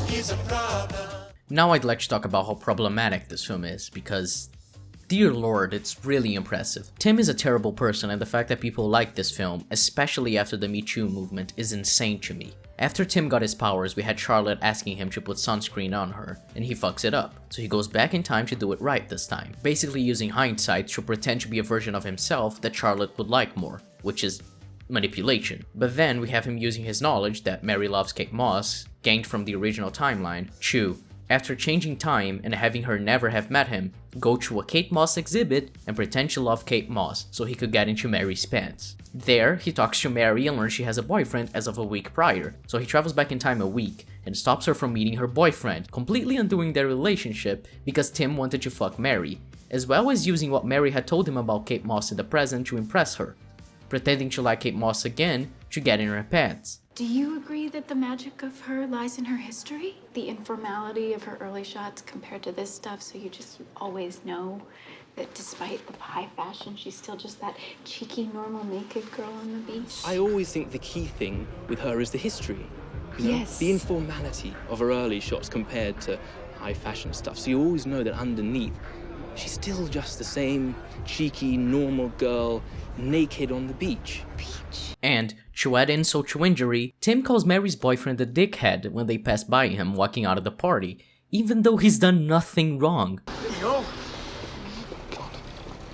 He's a problem. now I'd like to talk about how problematic this film is, because dear lord, it's really impressive. Tim is a terrible person, and the fact that people like this film, especially after the Me Too movement, is insane to me. After Tim got his powers, we had Charlotte asking him to put sunscreen on her, and he fucks it up. So he goes back in time to do it right this time, basically using hindsight to pretend to be a version of himself that Charlotte would like more, which is manipulation. But then we have him using his knowledge that Mary loves Kate Moss, gained from the original timeline, to, after changing time and having her never have met him, go to a Kate Moss exhibit and pretend to love Kate Moss so he could get into Mary's pants. There, he talks to Mary and learns she has a boyfriend as of a week prior, so he travels back in time a week and stops her from meeting her boyfriend, completely undoing their relationship because Tim wanted to fuck Mary, as well as using what Mary had told him about Kate Moss in the present to impress her, pretending to like Kate Moss again to get in her pants. Do you agree that the magic of her lies in her history? The informality of her early shots compared to this stuff, so you always know that despite the high fashion, she's still just that cheeky, normal, naked girl on the beach? I always think the key thing with her is the history. You know? Yes. The informality of her early shots compared to high fashion stuff. So you always know that underneath, she's still just the same cheeky, normal girl, naked on the beach. And, to add insult to injury, Tim calls Mary's boyfriend a dickhead when they pass by him walking out of the party, even though he's done nothing wrong.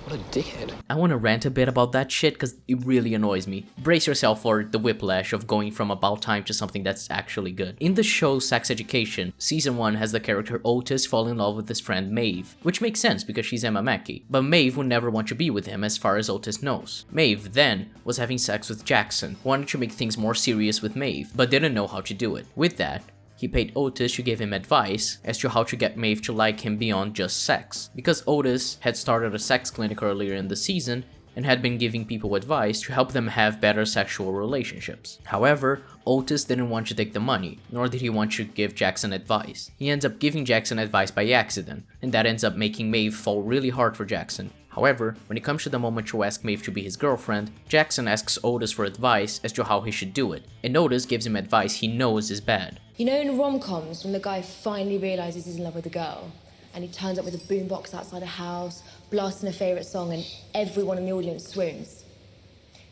What a dickhead. I want to rant a bit about that shit because it really annoys me. Brace yourself for the whiplash of going from about time to something that's actually good. In the show Sex Education, season 1 has the character Otis fall in love with his friend Maeve, which makes sense because she's Emma Mackey, but Maeve would never want to be with him as far as Otis knows. Maeve then was having sex with Jackson, wanted to make things more serious with Maeve, but didn't know how to do it. With that, he paid Otis to give him advice as to how to get Maeve to like him beyond just sex, because Otis had started a sex clinic earlier in the season and had been giving people advice to help them have better sexual relationships. However, Otis didn't want to take the money, nor did he want to give Jackson advice. He ends up giving Jackson advice by accident, and that ends up making Maeve fall really hard for Jackson. However, when it comes to the moment to ask Maeve to be his girlfriend, Jackson asks Otis for advice as to how he should do it, and Otis gives him advice he knows is bad. You know in rom-coms, when the guy finally realises he's in love with a girl, and he turns up with a boombox outside a house, blasting a favourite song, and everyone in the audience swoons?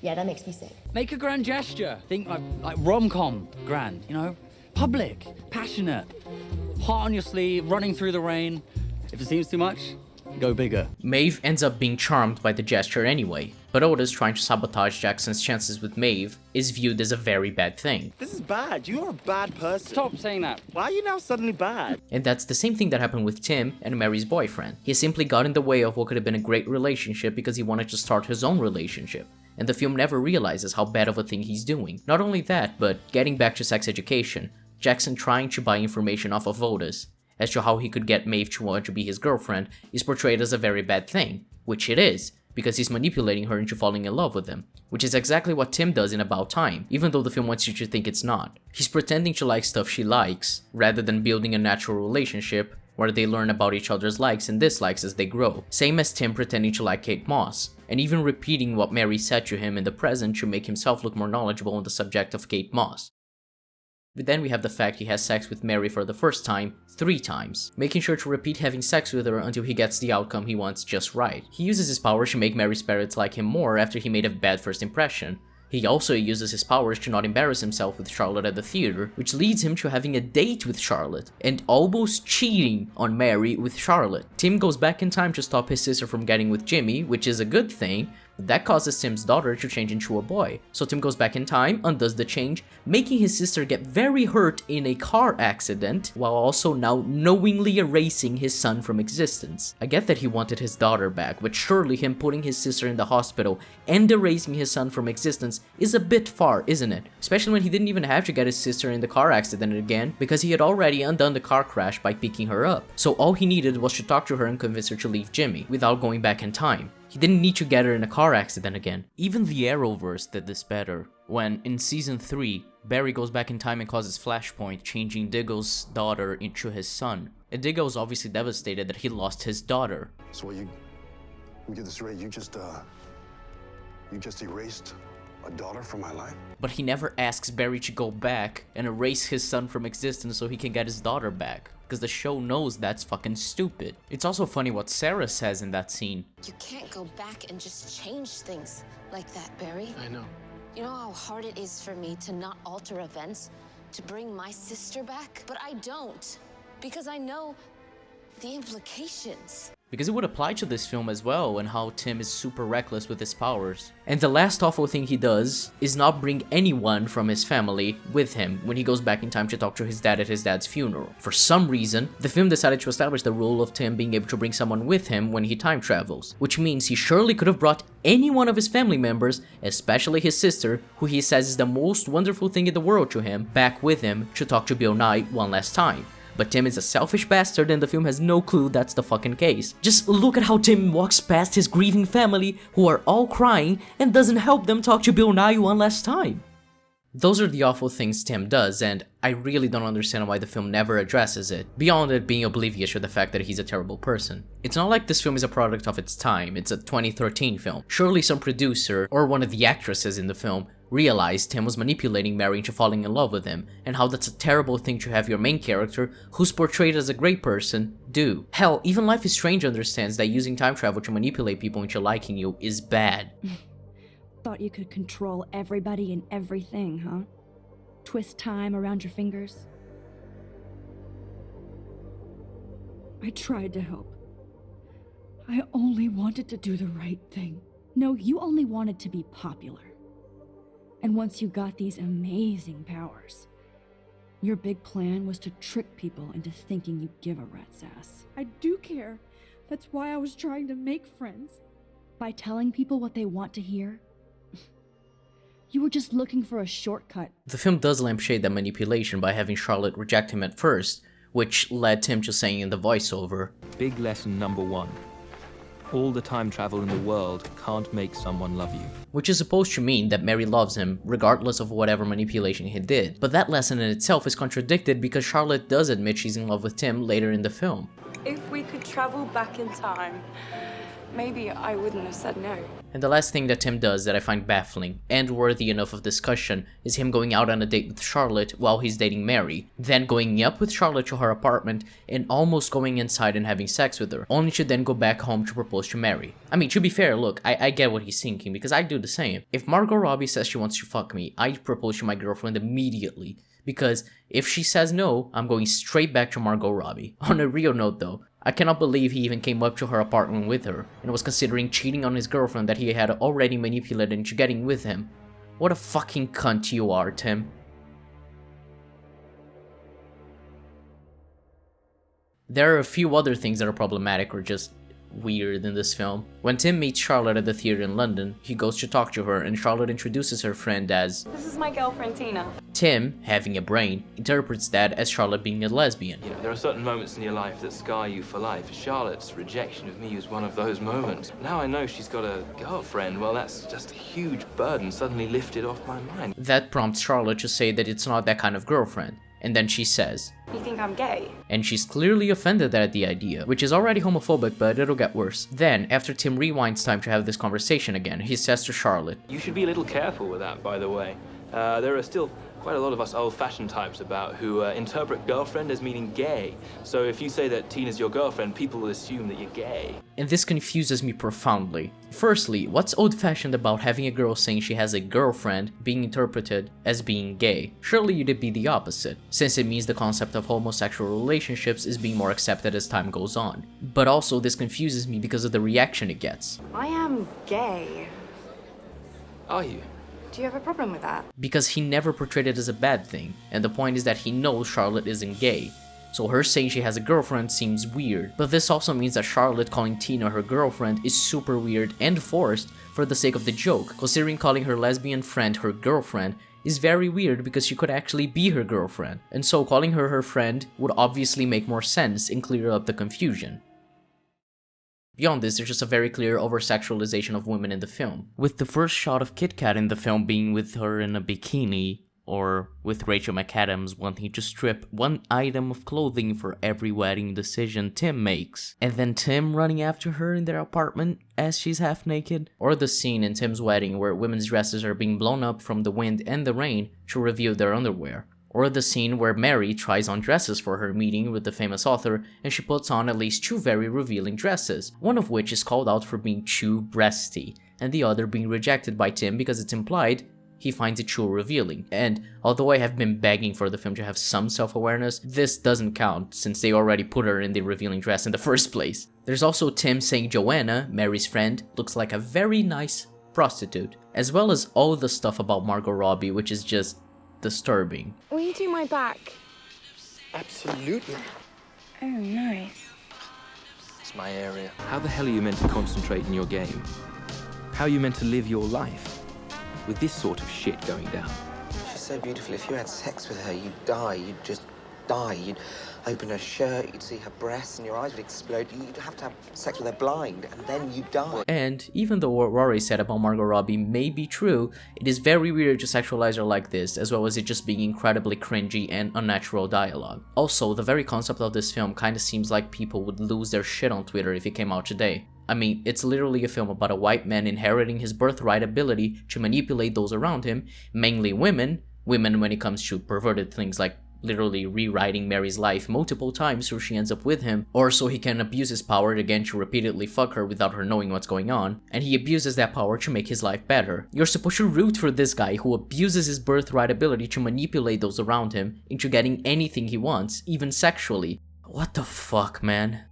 Yeah, that makes me sick. Make a grand gesture. Think like rom-com grand, you know? Public, passionate, heart on your sleeve, running through the rain. If it seems too much, go bigger. Maeve ends up being charmed by the gesture anyway, but Otis trying to sabotage Jackson's chances with Maeve is viewed as a very bad thing. This is bad. You're a bad person. Stop saying that. Why are you now suddenly bad? And that's the same thing that happened with Tim and Mary's boyfriend. He simply got in the way of what could have been a great relationship because he wanted to start his own relationship. And the film never realizes how bad of a thing he's doing. Not only that, but getting back to sex education, Jackson trying to buy information off of Otis as to how he could get Maeve to want to be his girlfriend is portrayed as a very bad thing, which it is, because he's manipulating her into falling in love with him, which is exactly what Tim does in About Time, even though the film wants you to think it's not. He's pretending to like stuff she likes, rather than building a natural relationship where they learn about each other's likes and dislikes as they grow, same as Tim pretending to like Kate Moss, and even repeating what Mary said to him in the present to make himself look more knowledgeable on the subject of Kate Moss. But then we have the fact he has sex with Mary for the first time 3 times, making sure to repeat having sex with her until he gets the outcome he wants just right. He uses his powers to make Mary's parents like him more after he made a bad first impression. He also uses his powers to not embarrass himself with Charlotte at the theater, which leads him to having a date with Charlotte, and almost cheating on Mary with Charlotte. Tim goes back in time to stop his sister from getting with Jimmy, which is a good thing, but that causes Tim's daughter to change into a boy. So Tim goes back in time, undoes the change, making his sister get very hurt in a car accident, while also now knowingly erasing his son from existence. I get that he wanted his daughter back, but surely him putting his sister in the hospital and erasing his son from existence is a bit far, isn't it? Especially when he didn't even have to get his sister in the car accident again, because he had already undone the car crash by picking her up. So all he needed was to talk to her and convince her to leave Jimmy, without going back in time. He didn't need to get her in a car accident again. Even the Arrowverse did this better, when in season 3, Barry goes back in time and causes Flashpoint, changing Diggle's daughter into his son. And Diggle is obviously devastated that he lost his daughter. So let me get this straight, you just erased a daughter from my life? But he never asks Barry to go back and erase his son from existence so he can get his daughter back, because the show knows that's fucking stupid. It's also funny what Sarah says in that scene. You can't go back and just change things like that, Barry. I know. You know how hard it is for me to not alter events, to bring my sister back? But I don't, because I know the implications. Because it would apply to this film as well, and how Tim is super reckless with his powers. And the last awful thing he does is not bring anyone from his family with him when he goes back in time to talk to his dad at his dad's funeral. For some reason, the film decided to establish the rule of Tim being able to bring someone with him when he time travels, which means he surely could have brought any one of his family members, especially his sister, who he says is the most wonderful thing in the world to him, back with him to talk to Bill Nighy one last time. But Tim is a selfish bastard and the film has no clue that's the fucking case. Just look at how Tim walks past his grieving family, who are all crying, and doesn't help them talk to Bill Nighy one last time. Those are the awful things Tim does, and I really don't understand why the film never addresses it, beyond it being oblivious to the fact that he's a terrible person. It's not like this film is a product of its time, it's a 2013 film. Surely some producer, or one of the actresses in the film, realized Tim was manipulating Mary into falling in love with him, and how that's a terrible thing to have your main character, who's portrayed as a great person, do. Hell, even Life is Strange understands that using time travel to manipulate people into liking you is bad. Thought you could control everybody and everything, huh? Twist time around your fingers? I tried to help. I only wanted to do the right thing. No, you only wanted to be popular. And once you got these amazing powers, your big plan was to trick people into thinking you'd give a rat's ass. I do care. That's why I was trying to make friends. By telling people what they want to hear, you were just looking for a shortcut. The film does lampshade that manipulation by having Charlotte reject him at first, which led Tim to saying in the voiceover, Big lesson number 1. All the time travel in the world can't make someone love you. Which is supposed to mean that Mary loves him, regardless of whatever manipulation he did. But that lesson in itself is contradicted because Charlotte does admit she's in love with Tim later in the film. If we could travel back in time, maybe I wouldn't have said no. And the last thing that Tim does that I find baffling and worthy enough of discussion is him going out on a date with Charlotte while he's dating Mary, then going up with Charlotte to her apartment and almost going inside and having sex with her, only to then go back home to propose to Mary. I mean, to be fair, look, I get what he's thinking because I do the same. If Margot Robbie says she wants to fuck me, I propose to my girlfriend immediately. Because if she says no, I'm going straight back to Margot Robbie. On a real note though, I cannot believe he even came up to her apartment with her and was considering cheating on his girlfriend that he had already manipulated into getting with him. What a fucking cunt you are, Tim. There are a few other things that are problematic or just weird in this film. When Tim meets Charlotte at the theater in London, he goes to talk to her and Charlotte introduces her friend as... This is my girlfriend, Tina. Tim, having a brain, interprets that as Charlotte being a lesbian. You know, there are certain moments in your life that scar you for life. Charlotte's rejection of me was one of those moments. Now I know she's got a girlfriend. Well, that's just a huge burden suddenly lifted off my mind. That prompts Charlotte to say that it's not that kind of girlfriend. And then she says, You think I'm gay? And she's clearly offended at the idea, which is already homophobic, but it'll get worse. Then, after Tim rewinds time to have this conversation again, he says to Charlotte, You should be a little careful with that, by the way. There are still quite a lot of us old-fashioned types about who interpret girlfriend as meaning gay. So if you say that Tina's your girlfriend, people will assume that you're gay. And this confuses me profoundly. Firstly, what's old-fashioned about having a girl saying she has a girlfriend being interpreted as being gay? Surely it'd be the opposite, since it means the concept of homosexual relationships is being more accepted as time goes on. But also this confuses me because of the reaction it gets. I am gay. Are you? Do you have a problem with that? Because he never portrayed it as a bad thing, and the point is that he knows Charlotte isn't gay. So her saying she has a girlfriend seems weird, but this also means that Charlotte calling Tina her girlfriend is super weird and forced for the sake of the joke, considering calling her lesbian friend her girlfriend is very weird because she could actually be her girlfriend, and so calling her her friend would obviously make more sense and clear up the confusion. Beyond this, there's just a very clear over-sexualization of women in the film, with the first shot of KitKat in the film being with her in a bikini, or with Rachel McAdams wanting to strip one item of clothing for every wedding decision Tim makes, and then Tim running after her in their apartment as she's half naked, or the scene in Tim's wedding where women's dresses are being blown up from the wind and the rain to reveal their underwear. Or the scene where Mary tries on dresses for her meeting with the famous author and she puts on at least two very revealing dresses, one of which is called out for being too breasty, and the other being rejected by Tim because it's implied he finds it too revealing. And although I have been begging for the film to have some self-awareness, this doesn't count since they already put her in the revealing dress in the first place. There's also Tim saying Joanna, Mary's friend, looks like a very nice prostitute, as well as all the stuff about Margot Robbie, which is just disturbing. Will you do my back? Absolutely. Oh, nice. It's my area. How the hell are you meant to concentrate in your game? How are you meant to live your life with this sort of shit going down? She's so beautiful. If you had sex with her, you'd die. You'd just die. You'd open her shirt, you'd see her breasts, and your eyes would explode. You'd have to have sex with her blind, and then you'd die. And even though what Rory said about Margot Robbie may be true, it is very weird to sexualize her like this, as well as it just being incredibly cringy and unnatural dialogue. Also, the very concept of this film kinda seems like people would lose their shit on Twitter if it came out today. I mean, it's literally a film about a white man inheriting his birthright ability to manipulate those around him, mainly women when it comes to perverted things like literally rewriting Mary's life multiple times so she ends up with him, or so he can abuse his power again to repeatedly fuck her without her knowing what's going on, and he abuses that power to make his life better. You're supposed to root for this guy who abuses his birthright ability to manipulate those around him into getting anything he wants, even sexually. What the fuck, man?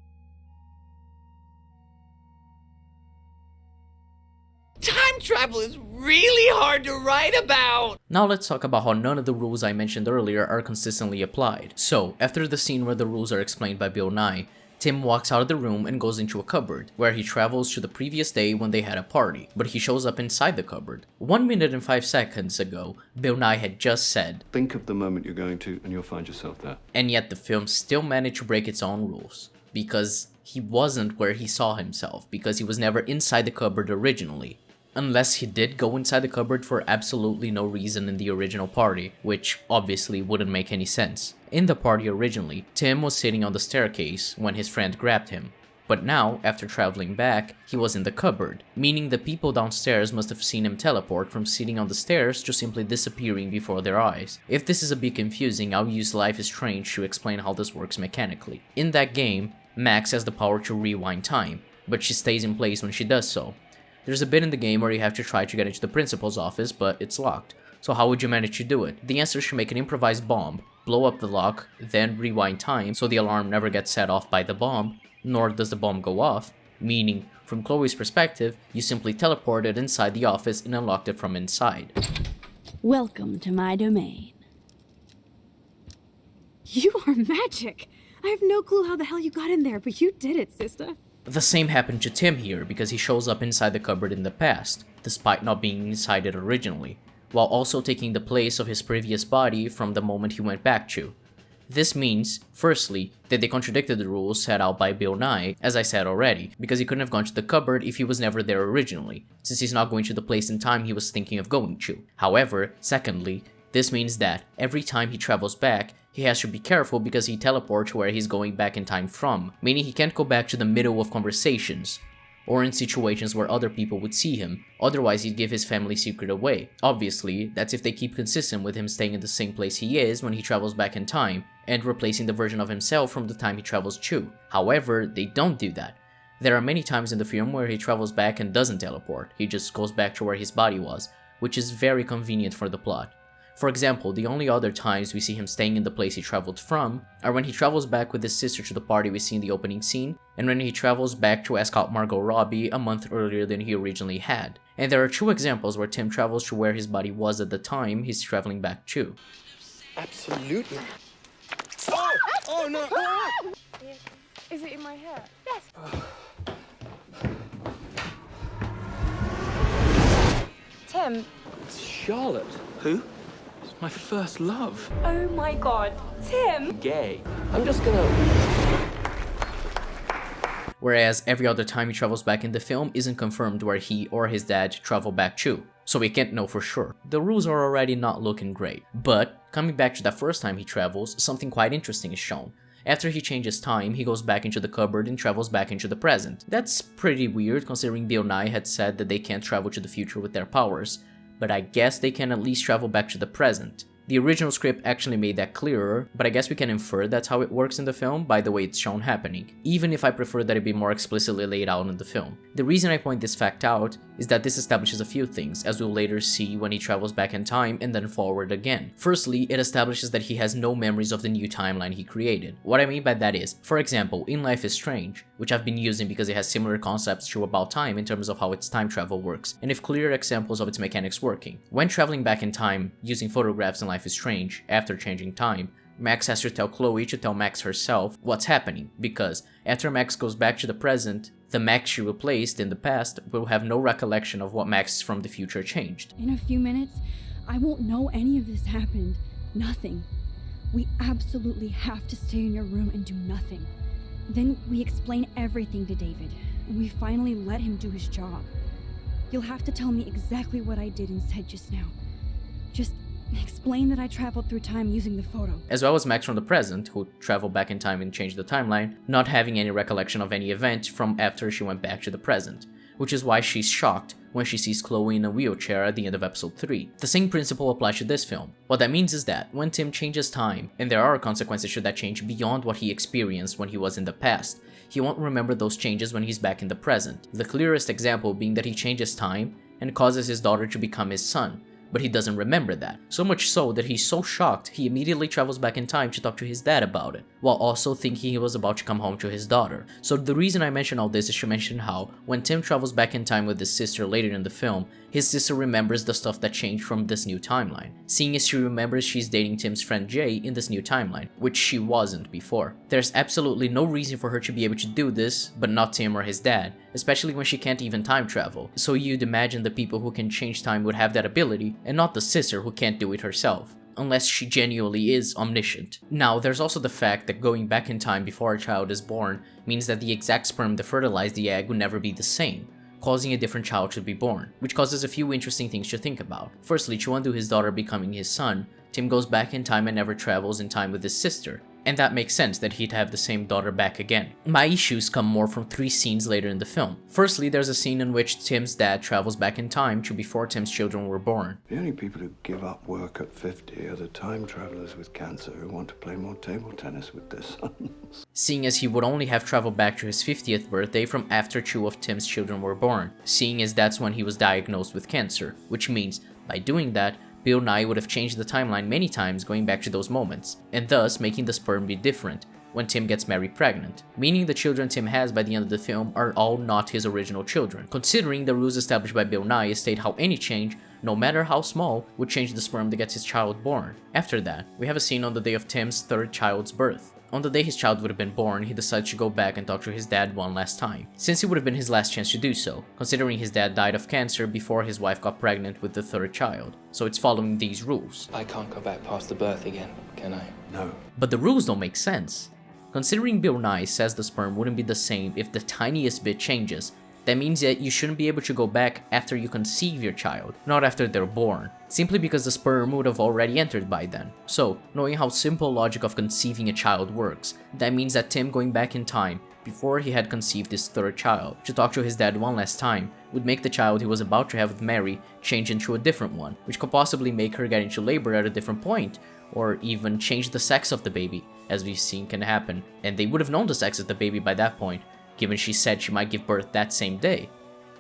Time travel is really hard to write about! Now let's talk about how none of the rules I mentioned earlier are consistently applied. So, after the scene where the rules are explained by Bill Nighy, Tim walks out of the room and goes into a cupboard, where he travels to the previous day when they had a party, but he shows up inside the cupboard. 1 minute and 5 seconds ago, Bill Nighy had just said, "Think of the moment you're going to and you'll find yourself there." And yet the film still managed to break its own rules, because he wasn't where he saw himself because he was never inside the cupboard originally. Unless he did go inside the cupboard for absolutely no reason in the original party, which obviously wouldn't make any sense. In the party originally, Tim was sitting on the staircase when his friend grabbed him. But now, after traveling back, he was in the cupboard, meaning the people downstairs must have seen him teleport from sitting on the stairs to simply disappearing before their eyes. If this is a bit confusing, I'll use Life is Strange to explain how this works mechanically. In that game, Max has the power to rewind time, but she stays in place when she does so. There's a bit in the game where you have to try to get into the principal's office, but it's locked. So how would you manage to do it? The answer is to make an improvised bomb, blow up the lock, then rewind time so the alarm never gets set off by the bomb, nor does the bomb go off, meaning, from Chloe's perspective, you simply teleported inside the office and unlocked it from inside. Welcome to my domain. You are magic! I have no clue how the hell you got in there, but you did it, sister. The same happened to Tim here because he shows up inside the cupboard in the past, despite not being inside it originally, while also taking the place of his previous body from the moment he went back to. This means, firstly, that they contradicted the rules set out by Bill Nighy, as I said already, because he couldn't have gone to the cupboard if he was never there originally, since he's not going to the place in time he was thinking of going to. However, secondly, this means that every time he travels back, he has to be careful because he teleports where he's going back in time from, meaning he can't go back to the middle of conversations, or in situations where other people would see him, otherwise he'd give his family secret away. Obviously, that's if they keep consistent with him staying in the same place he is when he travels back in time, and replacing the version of himself from the time he travels to. However, they don't do that. There are many times in the film where he travels back and doesn't teleport, he just goes back to where his body was, which is very convenient for the plot. For example, the only other times we see him staying in the place he traveled from are when he travels back with his sister to the party we see in the opening scene, and when he travels back to ask out Margot Robbie a month earlier than he originally had. And there are 2 examples where Tim travels to where his body was at the time he's traveling back to. Absolutely. Oh! Oh no! Is it in my hair? Yes. Tim. It's Charlotte. Who? It's my first love. Oh my god. Tim! Gay. I'm just gonna... Whereas every other time he travels back in the film isn't confirmed where he or his dad travel back to, so we can't know for sure. The rules are already not looking great. But, coming back to that first time he travels, something quite interesting is shown. After he changes time, he goes back into the cupboard and travels back into the present. That's pretty weird considering Bill Nighy had said that they can't travel to the future with their powers, but I guess they can at least travel back to the present. The original script actually made that clearer, but I guess we can infer that's how it works in the film by the way it's shown happening, even if I prefer that it be more explicitly laid out in the film. The reason I point this fact out is that this establishes a few things, as we'll later see when he travels back in time and then forward again. Firstly, it establishes that he has no memories of the new timeline he created. What I mean by that is, for example, in Life is Strange, which I've been using because it has similar concepts to About Time in terms of how its time travel works, and if clear examples of its mechanics working. When traveling back in time, using photographs in Life is Strange, after changing time, Max has to tell Chloe to tell Max herself what's happening, because after Max goes back to the present, the Max she replaced in the past will have no recollection of what Max from the future changed. In a few minutes, I won't know any of this happened. Nothing. We absolutely have to stay in your room and do nothing. Then we explain everything to David, and we finally let him do his job. You'll have to tell me exactly what I did and said just now. Just explain that I traveled through time using the photo. As well as Max from the present, who traveled back in time and changed the timeline, not having any recollection of any event from after she went back to the present, which is why she's shocked when she sees Chloe in a wheelchair at the end of episode 3. The same principle applies to this film. What that means is that when Tim changes time, and there are consequences to that change beyond what he experienced when he was in the past, he won't remember those changes when he's back in the present. The clearest example being that he changes time and causes his daughter to become his son, but he doesn't remember that. So much so that he's so shocked he immediately travels back in time to talk to his dad about it, while also thinking he was about to come home to his daughter. So the reason I mention all this is to mention how, when Tim travels back in time with his sister later in the film, his sister remembers the stuff that changed from this new timeline, seeing as she remembers she's dating Tim's friend Jay in this new timeline, which she wasn't before. There's absolutely no reason for her to be able to do this, but not Tim or his dad, especially when she can't even time travel, so you'd imagine the people who can change time would have that ability, and not the sister who can't do it herself. unless she genuinely is omniscient. Now, there's also the fact that going back in time before a child is born means that the exact sperm that fertilized the egg would never be the same, causing a different child to be born, which causes a few interesting things to think about. Firstly, to undo his daughter becoming his son, Tim goes back in time and never travels in time with his sister, and that makes sense that he'd have the same daughter back again. My issues come more from 3 scenes later in the film. Firstly, there's a scene in which Tim's dad travels back in time to before Tim's children were born. The only people who give up work at 50 are the time travelers with cancer who want to play more table tennis with their sons. Seeing as he would only have traveled back to his 50th birthday from after 2 of Tim's children were born, seeing as that's when he was diagnosed with cancer, which means, by doing that, Bill Nighy would have changed the timeline many times going back to those moments, and thus making the sperm be different when Tim gets Mary pregnant, meaning the children Tim has by the end of the film are all not his original children, considering the rules established by Bill Nighy state how any change, no matter how small, would change the sperm that gets his child born. After that, we have a scene on the day of Tim's 3rd child's birth. On the day his child would have been born, he decides to go back and talk to his dad one last time, since it would have been his last chance to do so, considering his dad died of cancer before his wife got pregnant with the 3rd child, so it's following these rules. I can't go back past the birth again, can I? No. But the rules don't make sense. Considering Bill Nighy says the sperm wouldn't be the same if the tiniest bit changes, that means that you shouldn't be able to go back after you conceive your child, not after they're born, simply because the sperm would have already entered by then. So, knowing how simple logic of conceiving a child works, that means that Tim going back in time, before he had conceived his 3rd child, to talk to his dad one last time, would make the child he was about to have with Mary change into a different one, which could possibly make her get into labor at a different point, or even change the sex of the baby, as we've seen can happen, and they would have known the sex of the baby by that point, given she said she might give birth that same day.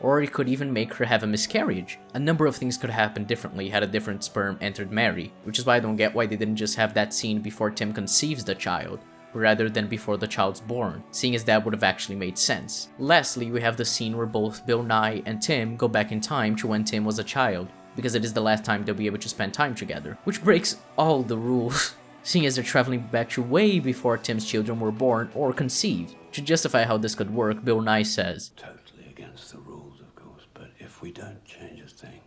Or it could even make her have a miscarriage. A number of things could happen differently had a different sperm entered Mary, which is why I don't get why they didn't just have that scene before Tim conceives the child, rather than before the child's born, seeing as that would have actually made sense. Lastly, we have the scene where both Bill Nighy and Tim go back in time to when Tim was a child, because it is the last time they'll be able to spend time together, which breaks all the rules, seeing as they're traveling back to way before Tim's children were born or conceived. To justify how this could work, Bill Nighy says, Totally against the rules, of course, but if we don't change a thing,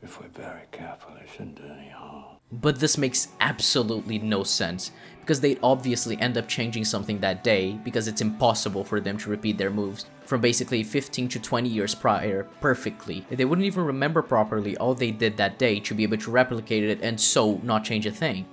if we're very careful, it shouldn't do any harm. But this makes absolutely no sense, because they'd obviously end up changing something that day, because it's impossible for them to repeat their moves from basically 15 to 20 years prior perfectly. They wouldn't even remember properly all they did that day to be able to replicate it and so not change a thing.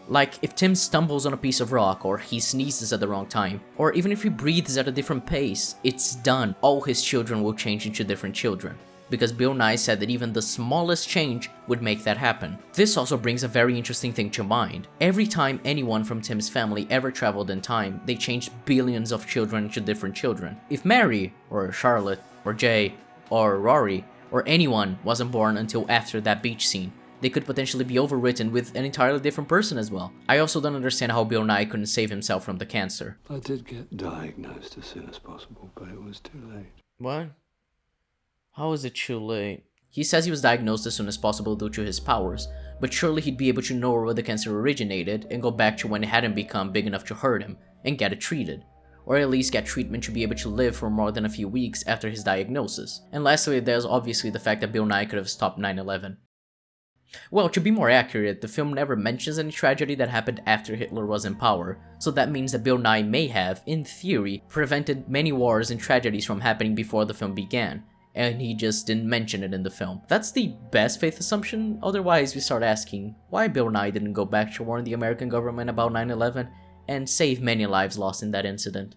Like, if Tim stumbles on a piece of rock, or he sneezes at the wrong time, or even if he breathes at a different pace, it's done. All his children will change into different children, because Bill Nighy said that even the smallest change would make that happen. This also brings a very interesting thing to mind. Every time anyone from Tim's family ever traveled in time, they changed billions of children into different children. If Mary, or Charlotte, or Jay, or Rory, or anyone wasn't born until after that beach scene, they could potentially be overwritten with an entirely different person as well. I also don't understand how Bill Nighy couldn't save himself from the cancer. I did get diagnosed as soon as possible, but it was too late. What? How is it too late? He says he was diagnosed as soon as possible due to his powers, but surely he'd be able to know where the cancer originated and go back to when it hadn't become big enough to hurt him, and get it treated. Or at least get treatment to be able to live for more than a few weeks after his diagnosis. And lastly, there's obviously the fact that Bill Nighy could have stopped 9/11. Well, to be more accurate, the film never mentions any tragedy that happened after Hitler was in power, so that means that Bill Nighy may have, in theory, prevented many wars and tragedies from happening before the film began, and he just didn't mention it in the film. That's the best faith assumption, otherwise we start asking why Bill Nighy didn't go back to warn the American government about 9/11 and save many lives lost in that incident.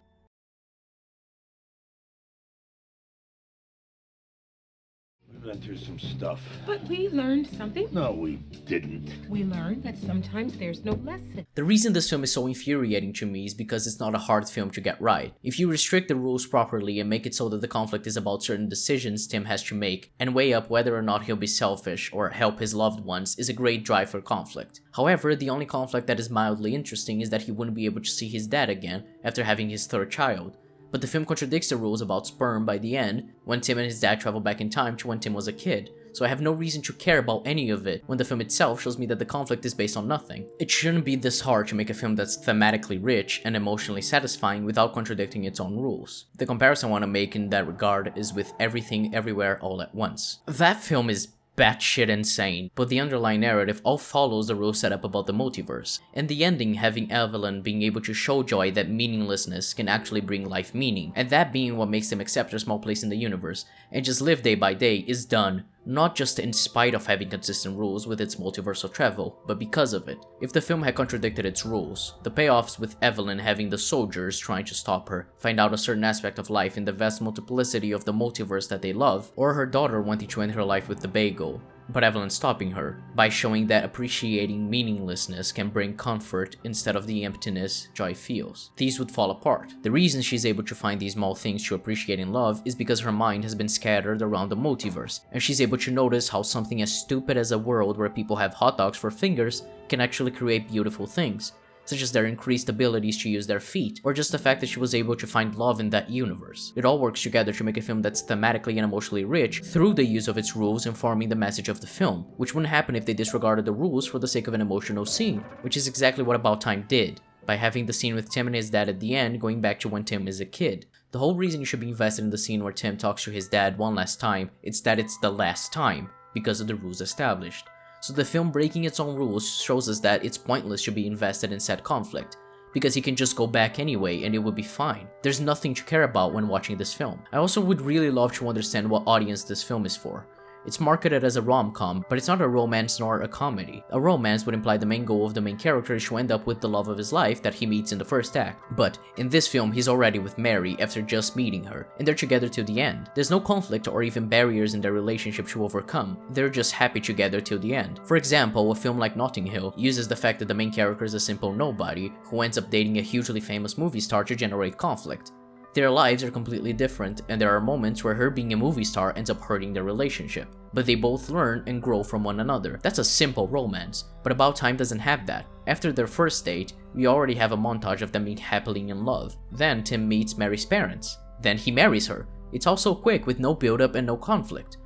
We went through some stuff. But we learned something. No, we didn't. We learned that sometimes there's no lesson. The reason this film is so infuriating to me is because it's not a hard film to get right. If you restrict the rules properly and make it so that the conflict is about certain decisions Tim has to make, and weigh up whether or not he'll be selfish or help his loved ones, is a great drive for conflict. However, the only conflict that is mildly interesting is that he wouldn't be able to see his dad again after having his 3rd child. But the film contradicts the rules about sperm by the end, when Tim and his dad travel back in time to when Tim was a kid, so I have no reason to care about any of it when the film itself shows me that the conflict is based on nothing. It shouldn't be this hard to make a film that's thematically rich and emotionally satisfying without contradicting its own rules. The comparison I want to make in that regard is with Everything Everywhere All at Once. That film is batshit insane, but the underlying narrative all follows the rules set up about the multiverse, and the ending having Evelyn being able to show Joy that meaninglessness can actually bring life meaning, and that being what makes them accept their small place in the universe, and just live day by day is done not just in spite of having consistent rules with its multiversal travel, but because of it. If the film had contradicted its rules, the payoffs with Evelyn having the soldiers trying to stop her, find out a certain aspect of life in the vast multiplicity of the multiverse that they love, or her daughter wanting to end her life with the bagel, but Evelyn stopping her by showing that appreciating meaninglessness can bring comfort instead of the emptiness Joy feels. These would fall apart. The reason she's able to find these small things to appreciate and love is because her mind has been scattered around the multiverse, and she's able to notice how something as stupid as a world where people have hot dogs for fingers can actually create beautiful things, such as their increased abilities to use their feet, or just the fact that she was able to find love in that universe. It all works together to make a film that's thematically and emotionally rich through the use of its rules informing the message of the film, which wouldn't happen if they disregarded the rules for the sake of an emotional scene, which is exactly what About Time did, by having the scene with Tim and his dad at the end going back to when Tim is a kid. The whole reason you should be invested in the scene where Tim talks to his dad one last time is that it's the last time, because of the rules established. So the film breaking its own rules shows us that it's pointless to be invested in said conflict, because he can just go back anyway and it would be fine. There's nothing to care about when watching this film. I also would really love to understand what audience this film is for. It's marketed as a rom-com, but it's not a romance nor a comedy. A romance would imply the main goal of the main character is to end up with the love of his life that he meets in the first act. But in this film, he's already with Mary after just meeting her, and they're together till the end. There's no conflict or even barriers in their relationship to overcome. They're just happy together till the end. For example, a film like Notting Hill uses the fact that the main character is a simple nobody who ends up dating a hugely famous movie star to generate conflict. Their lives are completely different, and there are moments where her being a movie star ends up hurting their relationship. But they both learn and grow from one another. That's a simple romance, but About Time doesn't have that. After their first date, we already have a montage of them being happily in love. Then Tim meets Mary's parents. Then he marries her. It's all so quick with no build-up and no conflict.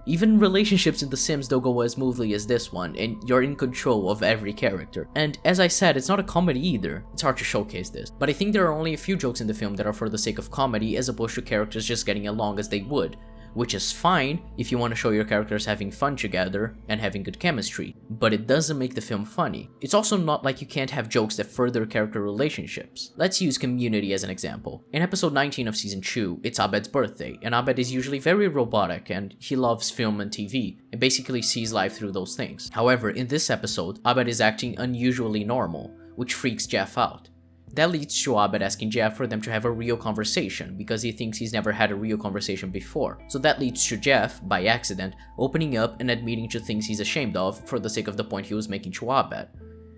Even relationships in The Sims don't go as smoothly as this one, and you're in control of every character. And as I said, it's not a comedy either. It's hard to showcase this. But I think there are only a few jokes in the film that are for the sake of comedy as opposed to characters just getting along as they would, which is fine if you want to show your characters having fun together and having good chemistry, but it doesn't make the film funny. It's also not like you can't have jokes that further character relationships. Let's use Community as an example. In episode 19 of season 2, it's Abed's birthday, and Abed is usually very robotic and he loves film and TV, and basically sees life through those things. However, in this episode, Abed is acting unusually normal, which freaks Jeff out. That leads to Abed asking Jeff for them to have a real conversation because he thinks he's never had a real conversation before. So that leads to Jeff, by accident, opening up and admitting to things he's ashamed of for the sake of the point he was making to Abed.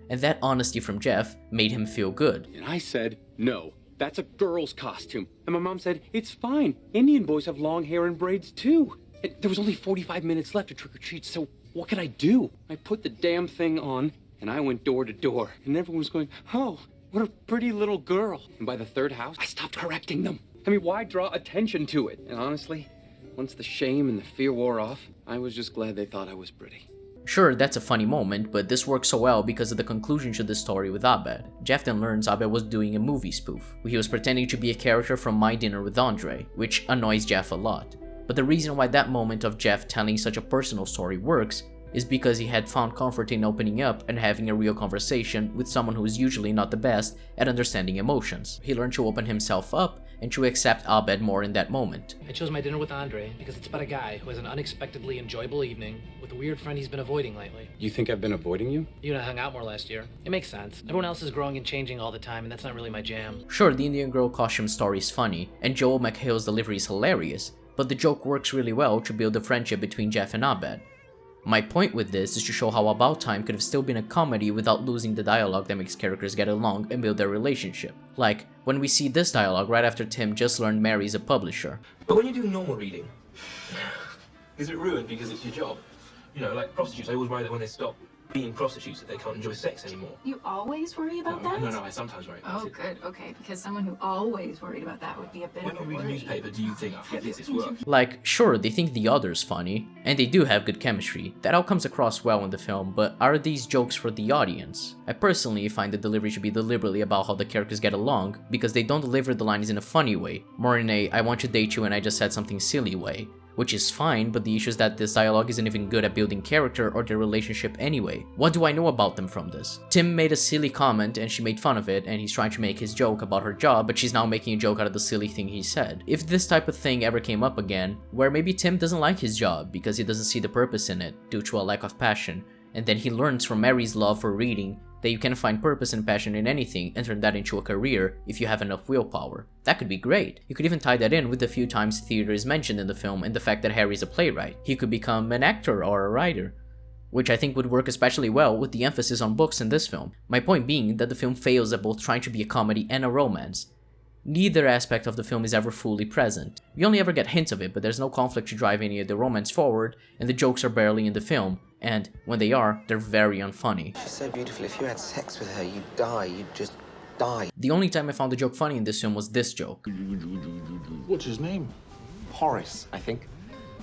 And that honesty from Jeff made him feel good. And I said, no, that's a girl's costume. And my mom said, it's fine. Indian boys have long hair and braids too. And there was only 45 minutes left to trick or treat, so what could I do? I put the damn thing on and I went door to door. And everyone was going, oh, what a pretty little girl. And by the third house, I stopped correcting them. I mean, why draw attention to it? And honestly, once the shame and the fear wore off, I was just glad they thought I was pretty. Sure, that's a funny moment, but this works so well because of the conclusion to this story with Abed. Jeff then learns Abed was doing a movie spoof, where he was pretending to be a character from My Dinner with Andre, which annoys Jeff a lot. But the reason why that moment of Jeff telling such a personal story works is because he had found comfort in opening up and having a real conversation with someone who is usually not the best at understanding emotions. He learned to open himself up and to accept Abed more in that moment. I chose My Dinner with Andre because it's about a guy who has an unexpectedly enjoyable evening with a weird friend he's been avoiding lately. You think I've been avoiding you? You and I hung out more last year. It makes sense. Everyone else is growing and changing all the time, and that's not really my jam. Sure, the Indian girl costume story is funny, and Joel McHale's delivery is hilarious, but the joke works really well to build a friendship between Jeff and Abed. My point with this is to show how About Time could have still been a comedy without losing the dialogue that makes characters get along and build their relationship. Like, when we see this dialogue right after Tim just learned Mary's a publisher. But when you do normal reading, is it ruined because it's your job? You know, like prostitutes, I always worry that when they stop being prostitutes that they can't enjoy sex anymore. You always worry about that? No, I sometimes worry about it. Oh, good, okay, because someone who always worried about that would be a bit When of a you read a worry. newspaper, do you think, oh, forget this, it's work? Like, sure, they think the other's funny, and they do have good chemistry. That all comes across well in the film, but are these jokes for the audience? I personally find the delivery should be deliberately about how the characters get along, because they don't deliver the lines in a funny way, more in a I want to date you and I just said something silly way, which is fine, but the issue is that this dialogue isn't even good at building character or their relationship anyway. What do I know about them from this? Tim made a silly comment and she made fun of it, and he's trying to make his joke about her job, but she's now making a joke out of the silly thing he said. If this type of thing ever came up again, where maybe Tim doesn't like his job because he doesn't see the purpose in it due to a lack of passion, and then he learns from Mary's love for reading that you can find purpose and passion in anything and turn that into a career if you have enough willpower. That could be great. You could even tie that in with the few times theater is mentioned in the film and the fact that Harry's a playwright. He could become an actor or a writer, which I think would work especially well with the emphasis on books in this film. My point being that the film fails at both trying to be a comedy and a romance. Neither aspect of the film is ever fully present. We only ever get hints of it, but there's no conflict to drive any of the romance forward, and the jokes are barely in the film, and when they are, they're very unfunny. She's so beautiful. If you had sex with her, you'd die. You'd just die. The only time I found the joke funny in this film was this joke. What's his name? Horace, I think.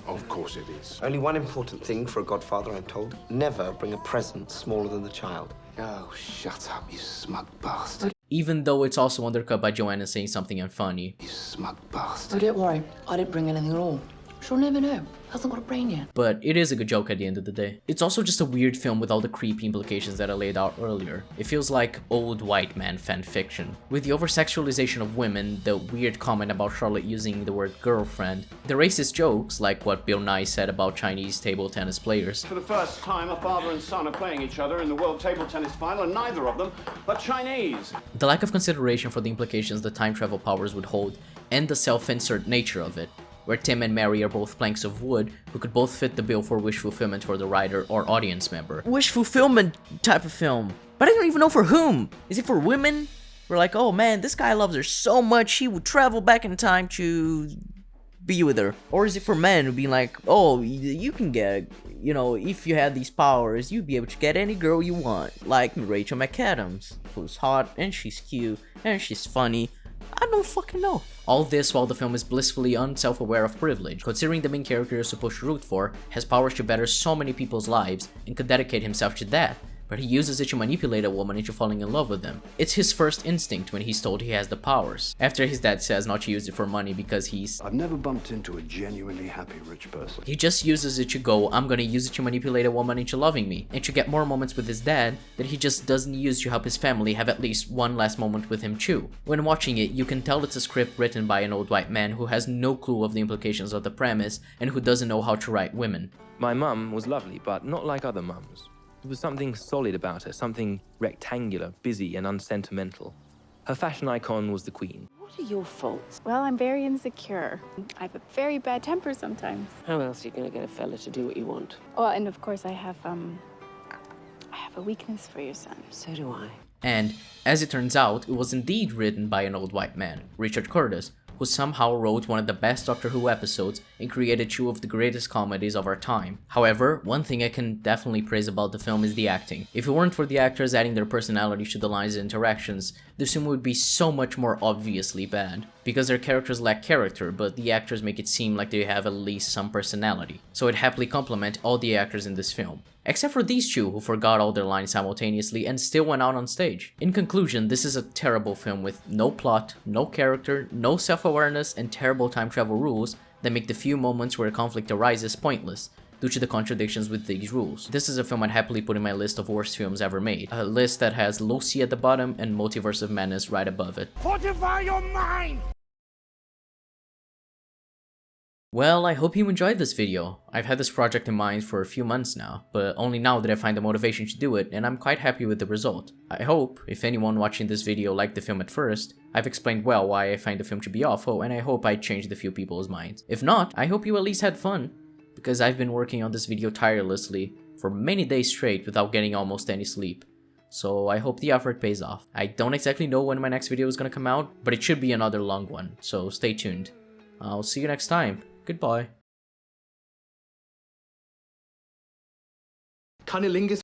Of course it is. Only one important thing for a godfather, I'm told. Never bring a present smaller than the child. Oh, shut up, you smug bastard. Even though it's also undercut by Joanna saying something unfunny. You smug bastard. Oh, don't worry. I didn't bring anything at all. She'll never know. Hasn't got a brain yet. But it is a good joke at the end of the day. It's also just a weird film with all the creepy implications that I laid out earlier. It feels like old white man fan fiction. With the over-sexualization of women, the weird comment about Charlotte using the word girlfriend, the racist jokes like what Bill Nighy said about Chinese table tennis players. For the first time, a father and son are playing each other in the World Table Tennis Final, and neither of them are Chinese. The lack of consideration for the implications the time travel powers would hold, and the self-insert nature of it, where Tim and Mary are both planks of wood who could both fit the bill for wish fulfillment for the writer or audience member. Wish fulfillment type of film. But I don't even know for whom. Is it for women? We're like, oh man, this guy loves her so much he would travel back in time to be with her. Or is it for men who be like, oh, you can get, you know, if you had these powers, you'd be able to get any girl you want. Like Rachel McAdams, who's hot and she's cute and she's funny. I don't fucking know. All this while the film is blissfully unself-aware of privilege, considering the main character you're supposed to root for has powers to better so many people's lives and could dedicate himself to that, but he uses it to manipulate a woman into falling in love with him. It's his first instinct when he's told he has the powers, after his dad says not to use it for money because I've never bumped into a genuinely happy rich person. He just uses it to go, I'm gonna use it to manipulate a woman into loving me, and to get more moments with his dad that he just doesn't use to help his family have at least one last moment with him too. When watching it, you can tell it's a script written by an old white man who has no clue of the implications of the premise and who doesn't know how to write women. My mum was lovely, but not like other mums. There was something solid about her, something rectangular, busy and unsentimental. Her fashion icon was the Queen. What are your faults? Well, I'm very insecure. I have a very bad temper sometimes. How else are you going to get a fella to do what you want? Oh, and of course I have a weakness for your son. So do I. And, as it turns out, it was indeed written by an old white man, Richard Curtis, who somehow wrote one of the best Doctor Who episodes and created two of the greatest comedies of our time. However, one thing I can definitely praise about the film is the acting. If it weren't for the actors adding their personality to the lines and interactions, this film would be so much more obviously bad. Because their characters lack character, but the actors make it seem like they have at least some personality. So I'd happily compliment all the actors in this film. Except for these two who forgot all their lines simultaneously and still went out on stage. In conclusion, this is a terrible film with no plot, no character, no self-awareness, and terrible time travel rules that make the few moments where conflict arises pointless, due to the contradictions with these rules. This is a film I'd happily put in my list of worst films ever made, a list that has Lucy at the bottom and Multiverse of Madness right above it. Fortify your mind! Well, I hope you enjoyed this video. I've had this project in mind for a few months now, but only now did I find the motivation to do it, and I'm quite happy with the result. I hope, if anyone watching this video liked the film at first, I've explained well why I find the film to be awful, and I hope I changed a few people's minds. If not, I hope you at least had fun, because I've been working on this video tirelessly for many days straight without getting almost any sleep. So I hope the effort pays off. I don't exactly know when my next video is gonna come out, but it should be another long one, so stay tuned. I'll see you next time. Goodbye. Cunnilingus